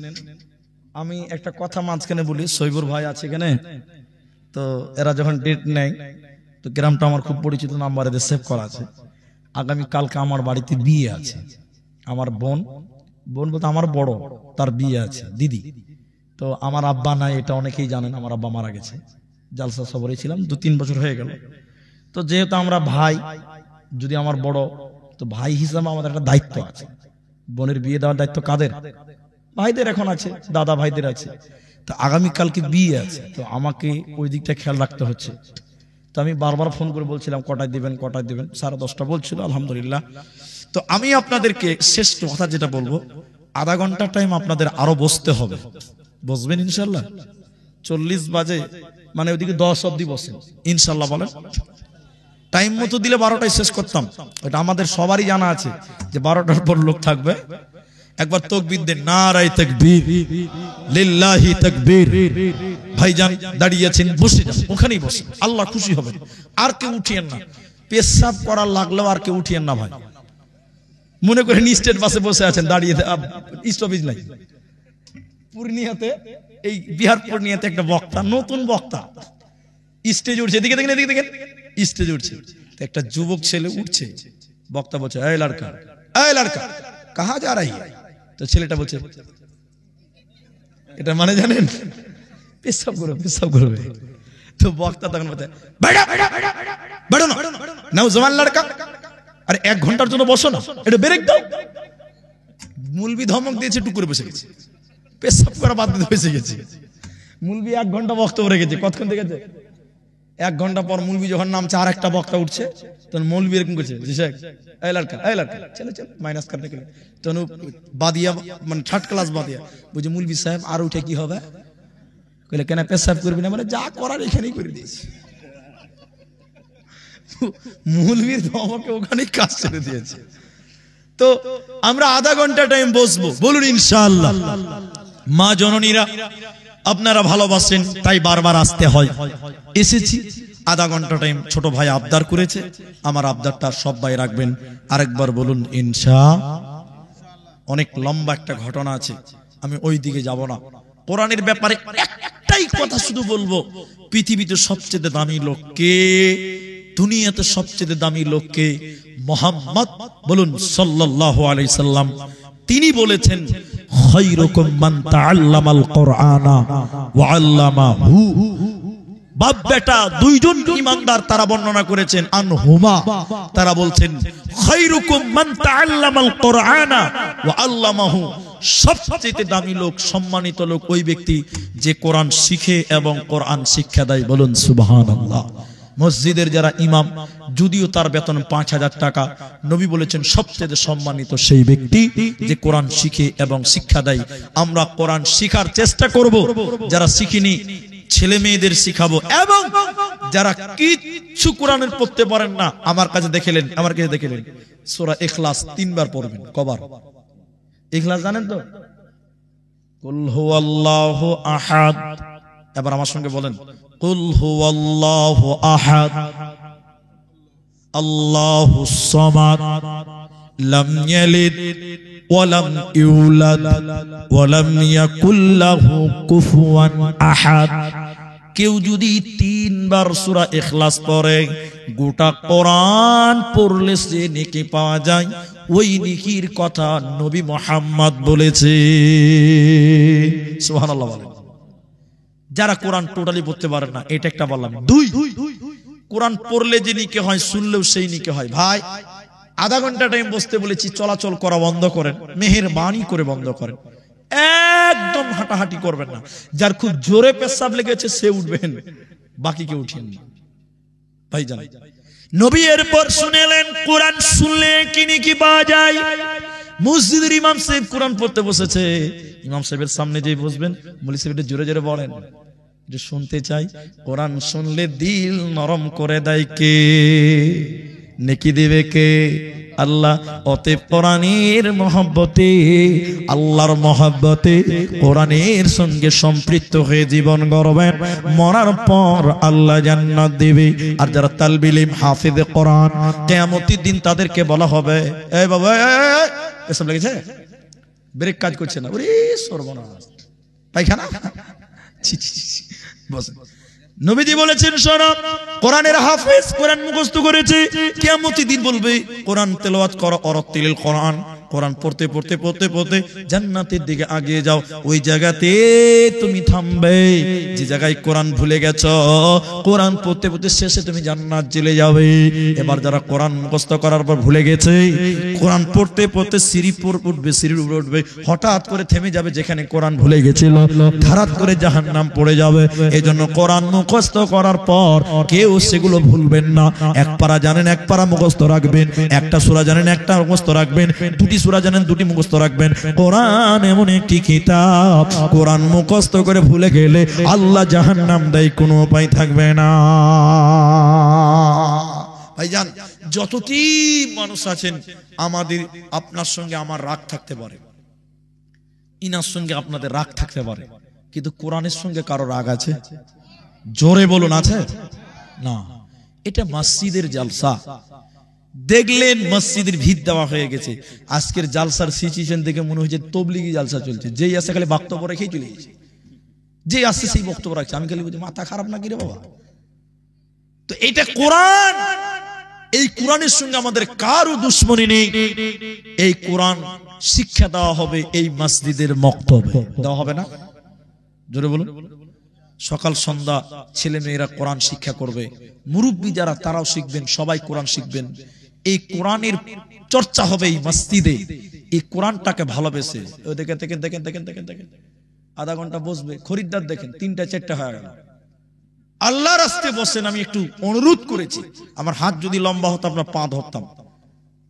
আমি একটা কথা মাঝখানে বলি। সৈবর ভাই আছে এখানে, তো এরা যখন ডেট নেয়, তো গ্রামটা আমার খুব পরিচিত, নাম্বার এদের সেভ করা আছে। আগামী কালকে আমার বাড়িতে বিয়ে আছে। আমার বোন বলতে আমার বড়, তার বিয়ে আছে, দিদি। তো আমার আব্বা নাই, এটা অনেকেই জানেন, আমার আব্বা মারা গেছে। জালসা সবরে ছিলাম, 2-3 বছর হয়ে গেল। তো যেহেতু আমরা ভাই, যদি আমার বড়, তো ভাই হিসাবে আমাদের একটা দায়িত্ব আছে। বোনের বিয়ে দেওয়ার দায়িত্ব কাদের? ভাইদের এখন আছে, দাদা ভাইদের আছে। তো আগামীকালকে বিয়ে আছে, তো আমাকে ওই দিকটা খেয়াল রাখতে হচ্ছে। তো আমি বারবার ফোন করে বলছিলাম, কটায় দিবেন, কটায় দিবেন। 10:30 বলছিল, আলহামদুলিল্লাহ। তো আমি আপনাদেরকে শেষ কথা যেটা বলবো, আধা ঘন্টা টাইম আপনাদের আরো বসতে হবে, বসবেন ইনশাল্লাহ। 40 বাজে মানে ওইদিকে 10 অব্দি বসেন ইনশাল্লাহ, বলেন টাইম মতো দিলে 12টায় শেষ করতাম, এটা আমাদের সবারই জানা আছে যে 12টার পর লোক থাকবে। একবার তাকবীর দেন, নারায়ে তাকবীর, লিল্লাহি তাকবীর। ভাইজান দাঁড়িয়ে আছেন, বসে যান, ওখানেই বসে, আল্লাহ খুশি হবেন। আর কেউ উঠিয়েন না, পেশাব করার লাগলেও আর কেউ উঠিয়েন না ভাই। মনে করেন স্টেট বাসে বসে আছেন, দাঁড়িয়ে স্টপেজ নাই, পূর্ণিয়াতে, এই বিহার পূর্ণিয়াতে একটা বক্তা, নতুন বক্তা স্টেজ উঠছে, এদিকে দেখেন, এদিকে দেখেন, স্টেজ উঠছে, একটা যুবক ছেলে উঠছে, বক্তা বলছে, এই লড়কা, এই লড়কা কাহা যা রাহি হ্যায়? তো ছেলেটা বলছে, এটা মানে জানেন, পেশাব করবে, পেশাব করবে। তো বক্তা তখন বলছে, বেড়া বেড়া বেড়ো না, নওজওয়ান লড়কা, আরে 1 ঘন্টার জন্য বসো না, এটা ব্রেক দাও। মুলবি ধমক দিয়েছে, টুক করে বসে গেছে, পেশাব করা বাদ দিতে বসে গেছে। মুলবি 1 ঘন্টা বক্তব্য রেখেছে, কতক্ষণ দেখেছে? 1 ঘন্টা পর মুলবি যখন নামছে, আর একটা বক্তা উঠছে, তখন মৌলবি এরকম করছে, জি শেখ, এই লড়কা, এই লড়কা, চলো চলো মাইনাস করতে গেলে, তখন বাদিয়া মানে 3rd ক্লাস বাদিয়া বুঝে, মুলবি সাহেব আর উঠে কি হবে? কইলে কেন পেশাব করবি না? মানে যা করার এখানেই করে দিয়েছি। মুলবির ধমকে ওখানেই কাজ ছেড়ে দিয়েছে। তো আমরা আধা ঘন্টা টাইম বসবো, বলুন ইনশাআল্লাহ। মা জননীরা আপনারা ভালোবাসেন, তাই বারবার আসতে হয়, এসেছি। আধা ঘন্টা টাইম ছোট ভাই আবদার করেছে, আমার আবদারটা সব ভাই রাখবেন। আরেকবার বলুন ইনশাআল্লাহ। অনেক লম্বা একটা ঘটনা আছে, আমি ওই দিকে যাব না। কোরআনের ব্যাপারে একটাই কথা শুধু বলবো, পৃথিবীতে সবচেয়ে দামি লোক কে? দুনিয়াতে সবচেয়ে দামি লোক কে? মুহাম্মদ বলুন সাল্লাল্লাহু আলাইহি সাল্লাম। তিনি বলেছেন, খায়রুকুম মান তাআল্লামাল কুরআনা ওয়া আল্লামাহু। বাপ বেটা দুইজন ঈমানদার, তারা বর্ণনা করেছেন আনহুমা, তারা বলছেন খায়রুকুম মান তাআল্লামাল কুরআনা ওয়া আল্লামাহু। সবচেয়ে দামি লোক, সম্মানিত লোক ওই ব্যক্তি যে কোরআন শিখে এবং কোরআন শিক্ষা দেয়, বলুন সুবহানাল্লাহ। মসজিদের যারা ইমাম, যদিও তার বেতন 5000 টাকা, নবী বলেছেন সবচেয়ে সম্মানিত সেই ব্যক্তি যে কোরআন শিখে এবং শিক্ষা দেয়। আমরা কোরআন শিখার চেষ্টা করব, যারা শিখিনি ছেলে মেয়েদের শিখাবো, এবং যারা কিচ্ছু কোরআনের পড়তে পারেন না, আমার কাছে দেখেলেন, আমার কাছে দেখেলেন সূরা ইখলাস 3 বার পড়বেন। কবার ইখলাস জানেন তো? কুল হুয়াল্লাহু আহাদ। এবার আমার সঙ্গে বলেন, কুল হুয়াল্লাহু আহাদ আল্লাহুস সামাদ লাম ইয়ালিদ ওয়া লাম ইউলাদ ওয়া লাম ইয়াকুল লাহু কুফুয়ান আহাদ। কেউ যদি 3 বার সূরা ইখলাস পড়ে, গোটা কোরআন পড়লে সে নেকি পাওয়া যায়, ওই নেকির কথা নবী মুহাম্মদ বলেছে। সুবহানাল্লাহ বলেন। যারা কোরআন টোটালি পড়তে পারে না, এটা একটা বললাম। 2, কোরআন পড়লে যে নেকি হয়, শুনলেও সেই নেকি হয়। ভাই আধা ঘন্টা টাইম বসতে বলেছি, চলাচল করা বন্ধ করেন, মেহেরবানি করে বন্ধ করেন। একদম হাঁটাহাঁটি করবেন না। যার খুব জোরে পেশাব লেগেছে সে উঠবেন, বাকি কেউ উঠেন না। ভাই জান, নবী এরপর শুনেলেন কোরআন শুনলে কি নেকি পাওয়া যায়। মসজিদের ইমাম সাহেব কোরআন পড়তে বসেছে, ইমাম সাহেবের সামনে যেই বসবেন, মুফতি সাহেব একটু জোরে জোরে বলেন, যে শুনতে চাই, কোরআন শুনলে দিল নরম করে দেয় কে? নেকি দেবে কে? আল্লাহ। অতএব কোরআনের মহব্বতে, আল্লাহর মহব্বতে কোরআনের সঙ্গে সম্পৃক্ত হয়ে জীবন গড়বেন, মরার পর আল্লাহ জান্নাত দিবে। আর যারা তালবিল ইলম হাফেজ কোরআন, কিয়ামতের দিন তাদেরকে বলা হবে, এই বাবা এসব লেগেছে, ব্রেক কাজ করছে না, ওরে সর্বনাশ, পায়খানা, ছি ছি ছি, বসে। নবীজি বলেছেন, শোনো, কোরআনের হাফেজ কোরআন মুখস্থ করেছে, কিয়ামতের দিন বলবে কোরআন তেলাওয়াত করো, অরাত্তিলিল কোরআন, কোরআন পড়তে পড়তে পড়তে পড়তে জান্নাতের দিকে এগিয়ে যাও। ওই জায়গাতে তুমি থামবে যে জায়গায় কোরআন ভুলে গেছো, কোরআন পড়তে পড়তে শেষে তুমি জান্নাত চলে যাবে। এবার যারা কোরআন মুখস্থ করার পর ভুলে গেছে, কোরআন পড়তে পড়তে সিঁড়ি উঠবে, সিঁড়ির উপরে উঠবে, হঠাৎ করে থেমে যাবে যেখানে কোরআন ভুলে গেছিল, ধারাত করে জাহান্নাম পড়ে যাবে। এজন্য কোরআন মুখস্থ করার পর কেউ সেগুলো ভুলবেন না। এক পারা জানেন, এক পারা মুখস্থ রাখবেন, একটা সূরা জানেন, একটা মুখস্থ রাখবেন, দুটি সূরা জানেন, দুটি মুখস্থ রাখবেন। কোরআন এমন একটি কিতাব, কোরআন মুখস্থ করে ভুলে গেলে আল্লাহ জাহান্নাম দেয়, কোনো উপায় থাকবে না। ভাইজান যতটি মানুষ আছেন, আমাদের আপনার সঙ্গে আমার রাগ থাকতে পারে, ইনার সঙ্গে আপনাদের রাগ থাকতে পারে, কিন্তু কোরআনের সঙ্গে কারো রাগ আছে? জোরে বলুন, আছে না? এটা মসজিদের জালসা। দেখলেন মসজিদের ভিড় দেওয়া হয়ে গেছে। আজকের জালসার সিচুয়েশন দেখে মনে হচ্ছে তবলিগি জালসা চলছে। যেই আসে খালি বক্তব্য রেখেই চলে গেছে, যে আসছে সেই বক্তব্য রাখছে। আমি খালি বলছি মাথা খারাপ নাকি রে বাবা? তো এটা কোরআন, এই কোরআনের সঙ্গে আমাদের কারো দুশ্মনী নেই। এই কোরআন শিক্ষা দেওয়া হবে এই মসজিদের মক্তবে, দেওয়া হবে না? জোরে বলুন। সকাল সন্ধ্যা ছেলে মেয়েরা কোরআন শিক্ষা করবে, মুরব্বী যারা তারাও শিখবেন, সবাই কোরআন শিখবেন। এই কোরআনের চর্চা হবে এই মসজিদে। এই কোরআনটাকে ভালোবেসে দেখেন দেখেন দেখেন দেখেন দেখেন দেখেন আধা ঘন্টা বসবে, খরিদ্দার দেখেন 3টা 4টা হয়ে গেল। আল্লাহ রাস্তায় বসেন। আমি একটু অনুরোধ করেছি, আমার হাত যদি লম্বা হতো আপনার পা ধরতাম।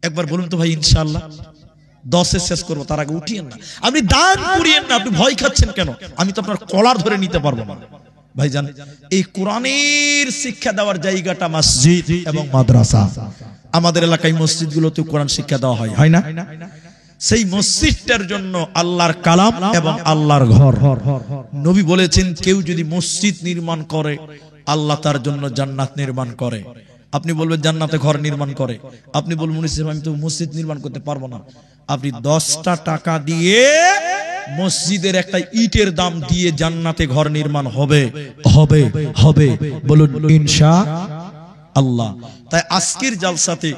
একবার বলুন তো ভাই, ইনশাআল্লাহ 10-এ শেষ করবো, তার আগে উঠিয়েন না। আপনি দান করিয়েন না। আপনি ভয় খাচ্ছেন কেন? আমি তো আপনার কলার ধরে নিতে পারবো না। ভাইজান, এই কোরআনের শিক্ষা দেওয়ার জায়গাটা মসজিদ এবং মাদ্রাসা। আমাদের এলাকায় মসজিদগুলোতে কোরআন শিক্ষা দেওয়া হয়, হয় না? সেই মসজিদটার জন্য আল্লাহর কালাম এবং আল্লাহর ঘর। নবী বলেছেন, কেউ যদি মসজিদ নির্মাণ করে, আল্লাহ তার জন্য জান্নাত নির্মাণ করে। আপনি বলবেন জান্নাতে ঘর নির্মাণ করে, আপনি বলবেন আমি তো মসজিদ নির্মাণ করতে পারবো না। আপনি 10টা টাকা দিয়ে মসজিদের একটা ইটের দাম দিয়ে জান্নাতে ঘর নির্মাণ হবে হবে হবে, বলুন ইনশাআল্লাহ। তাই আজকের জালসাতে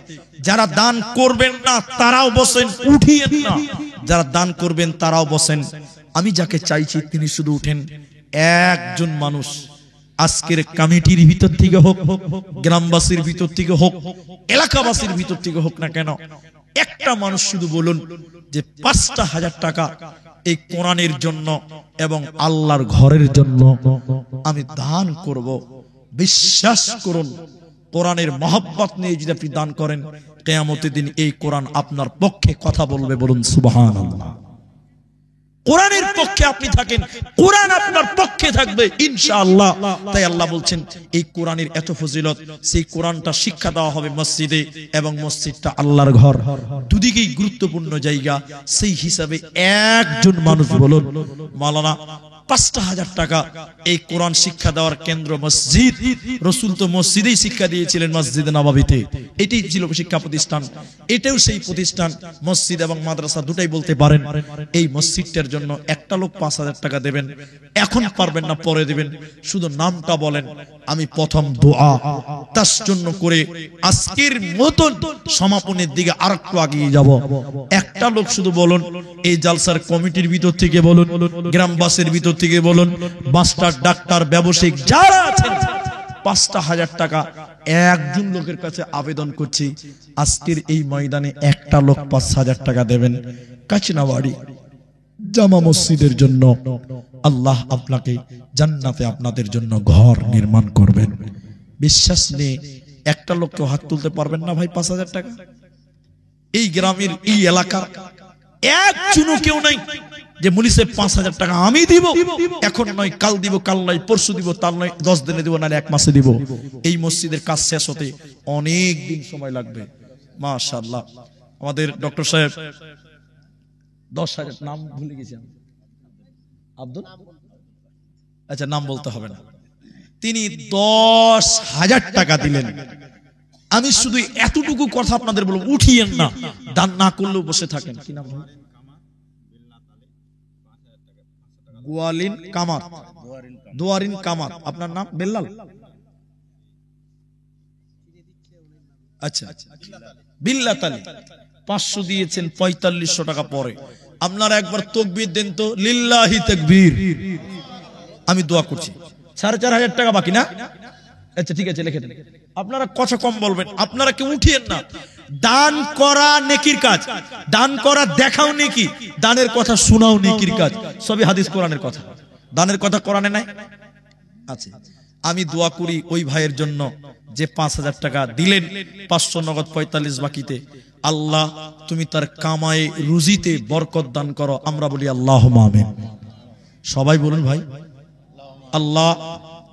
যারা দান করবেন না তারাও বসেন, উঠিয়েন না। যারা দান করবেন তারাও বসেন। আমি যাকে চাইছি তিনি শুধু উঠেন। একজন মানুষ আজকের কমিটির ভিতর থেকে হোক, গ্রামবাসীর ভিতর থেকে হোক, এলাকাবাসীর ভিতর থেকে হোক না কেন, একটা মানুষ শুধু বলুন যে 5,000 টাকা এই কোরআনের জন্য এবং আল্লাহর ঘরের জন্য আমি দান করব। বিশ্বাস করুন, কোরআনের মহব্বত নিয়ে যদি আপনি দান করেন, কিয়ামতের দিন এই কোরআন আপনার পক্ষে কথা বলবে। বলুন সুবহানাল্লাহ। কোরআনের পক্ষে আপনি থাকেন, কোরআন আপনার পক্ষে থাকবে ইনশাআল্লাহ। তাই আল্লাহ বলছেন এই কোরআনের এত ফজিলত, সেই কোরআনটা শিক্ষা দেওয়া হবে মসজিদে, এবং মসজিদটা আল্লাহর ঘর, দুদিকেই গুরুত্বপূর্ণ জায়গা। সেই হিসাবে একজন মানুষ বলুন, মাওলানা 5,000 টাকা এই কোরআন শিক্ষা দেওয়ার কেন্দ্র মসজিদ। রসুল তো মসজিদেই শিক্ষা দিয়েছিলেন, মসজিদে নববীতে। এটাই ছিল শিক্ষা প্রতিষ্ঠান, এটাও সেই প্রতিষ্ঠান। মসজিদ এবং মাদ্রাসা দুটাই বলতে পারেন। এই মসজিদটার জন্য একটা লোক 5,000 টাকা দেবেন। এখন পারবেন না, পরে দেবেন। শুধু নামটা বলেন, আমি প্রথম দোয়া তার জন্য করে আজকের মতন সমাপনের দিকে আরেকটু এগিয়ে যাব। একটা লোক শুধু বলুন, এই জালসার কমিটির ভিতর থেকে বলুন, গ্রামবাসীর ভিতর থেকে বলুন, মাস্টার, ডাক্তার, ব্যবসায়িক যারা আছেন, 5,000 টাকা একজন লোকের কাছে আবেদন করছি। আজকের এই ময়দানে একটা লোক 5,000 টাকা দেবেন কাচিনাবাড়ি জামা মসজিদের জন্য। আল্লাহ আপনাকে জান্নাতে আপনাদের জন্য ঘর নির্মাণ করবেন। বিশ্বাস নিয়ে একটা লোককে হাত তুলতে পারবেন না ভাই? 5,000 টাকা এই গ্রামের, এই এলাকার একজনও কেউ নাই যে মুনিসে 5,000 টাকা আমি দিব, এখন নয় কাল দিব, কাল নয় পরশু দিব, তার নয় 10 দিনে দিব, না 1 মাসে দিব। এই মসজিদের কাজ শেষ হতে অনেক দিন সময় লাগবে। মাশাআল্লাহ। আমাদের ডক্টর সাহেব 10,000, নাম ভুলে গেছি আমি, আব্দুল, আচ্ছা নাম বলতে হবে না, তিনি 10,000 টাকা দিলেন। আমি শুধু এতটুকু কথা আপনাদের বলবো, উঠিয়েন না, দান না করলেও বসে থাকেন। কি নাম? গোয়ালিন কামাত, দোয়ারিন কামাত। আপনার নাম? বেল্লাল। আচ্ছা, বিল্লাত আলী। 500 দিয়েছেন, 4500 টাকা পরে। আপনারা একবার তাকবীর দেন তো, লিল্লাহি তাকবীর। আমি দোয়া করছি। 4,500 টাকা বাকি না? আচ্ছা ঠিক আছে, লিখে দেন। আপনারা কথা কম বলবেন, আপনারা কেউ উঠিয়েন না। দান করা নেকির কাজ, দান করা দেখাও নেকি, দানের কথা শোনাও নেকির কাজ। সবই হাদিস কোরআনের কথা, দানের কথা কোরআনে নাই আছে। আমি দোয়া করি ওই ভাইয়ের জন্য যে 5,000 টাকা দিলেন, 500 নগদ, 45 বাকিতে। আল্লাহ তুমি তার কামায়ে রুজিতে বরকত দান করো। আমরা বলি আল্লাহুম্মা আমিন। সবাই বলুন ভাই, আল্লাহ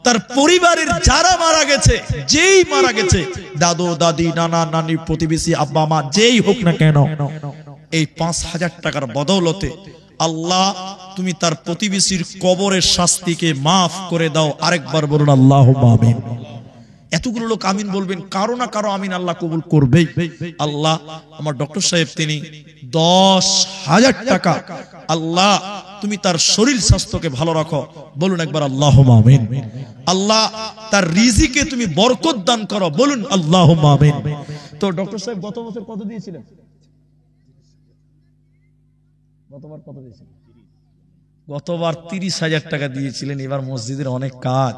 তার পরিবারের যারা মারা গেছে, যেই মারা গেছে, দাদু দাদি নানা নানি প্রতিবেশী আব্বা মা যেই হোক না কেন, এই 5,000 টাকার বদৌলতে আল্লাহ তুমি তার প্রতিবেশীর কবরের শাস্তিকে মাফ করে দাও। আরেকবার বলুন আল্লাহুম্মা আমিন। এতগুলো লোক আমিন বলবেন, কারো না কারো আমিন আল্লাহ কবুল করবেই। আল্লাহ আমার ডক্টর সাহেব তিনি 10,000 টাকা, আল্লাহ তুমি তার শরীর স্বাস্থ্যকে ভালো রাখো, বলুন একবার আল্লাহুম্মা আমিন। আল্লাহ তার রিজিকে তুমি বরকত দান করো, বলুন আল্লাহুম্মা আমিন। তো ডক্টর সাহেব গত বছর কত দিয়েছিলেন? গতবার কত দিয়েছিলেন? গতবার 30,000 টাকা দিয়েছিলেন। এবার মসজিদের অনেক কাজ,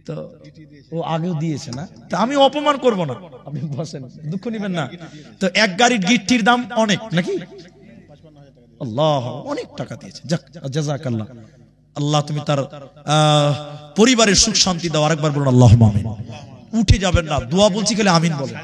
তো ও আগেও দিয়েছে না, তো আমি অপমান করব না, আপনি বসেন, দুঃখ নিবেন না। তো এক গাড়ির গিট্টির দাম অনেক নাকি? আল্লাহ অনেক টাকা দিয়েছে, জাযাকাল্লাহ। আল্লাহ তুমি তার পরিবারের সুখ শান্তি দাও। আরেকবার বলুন আল্লাহুম্মা আমিন। উঠে যাবেন না, দোয়া বলছি খালি আমিন বলেন।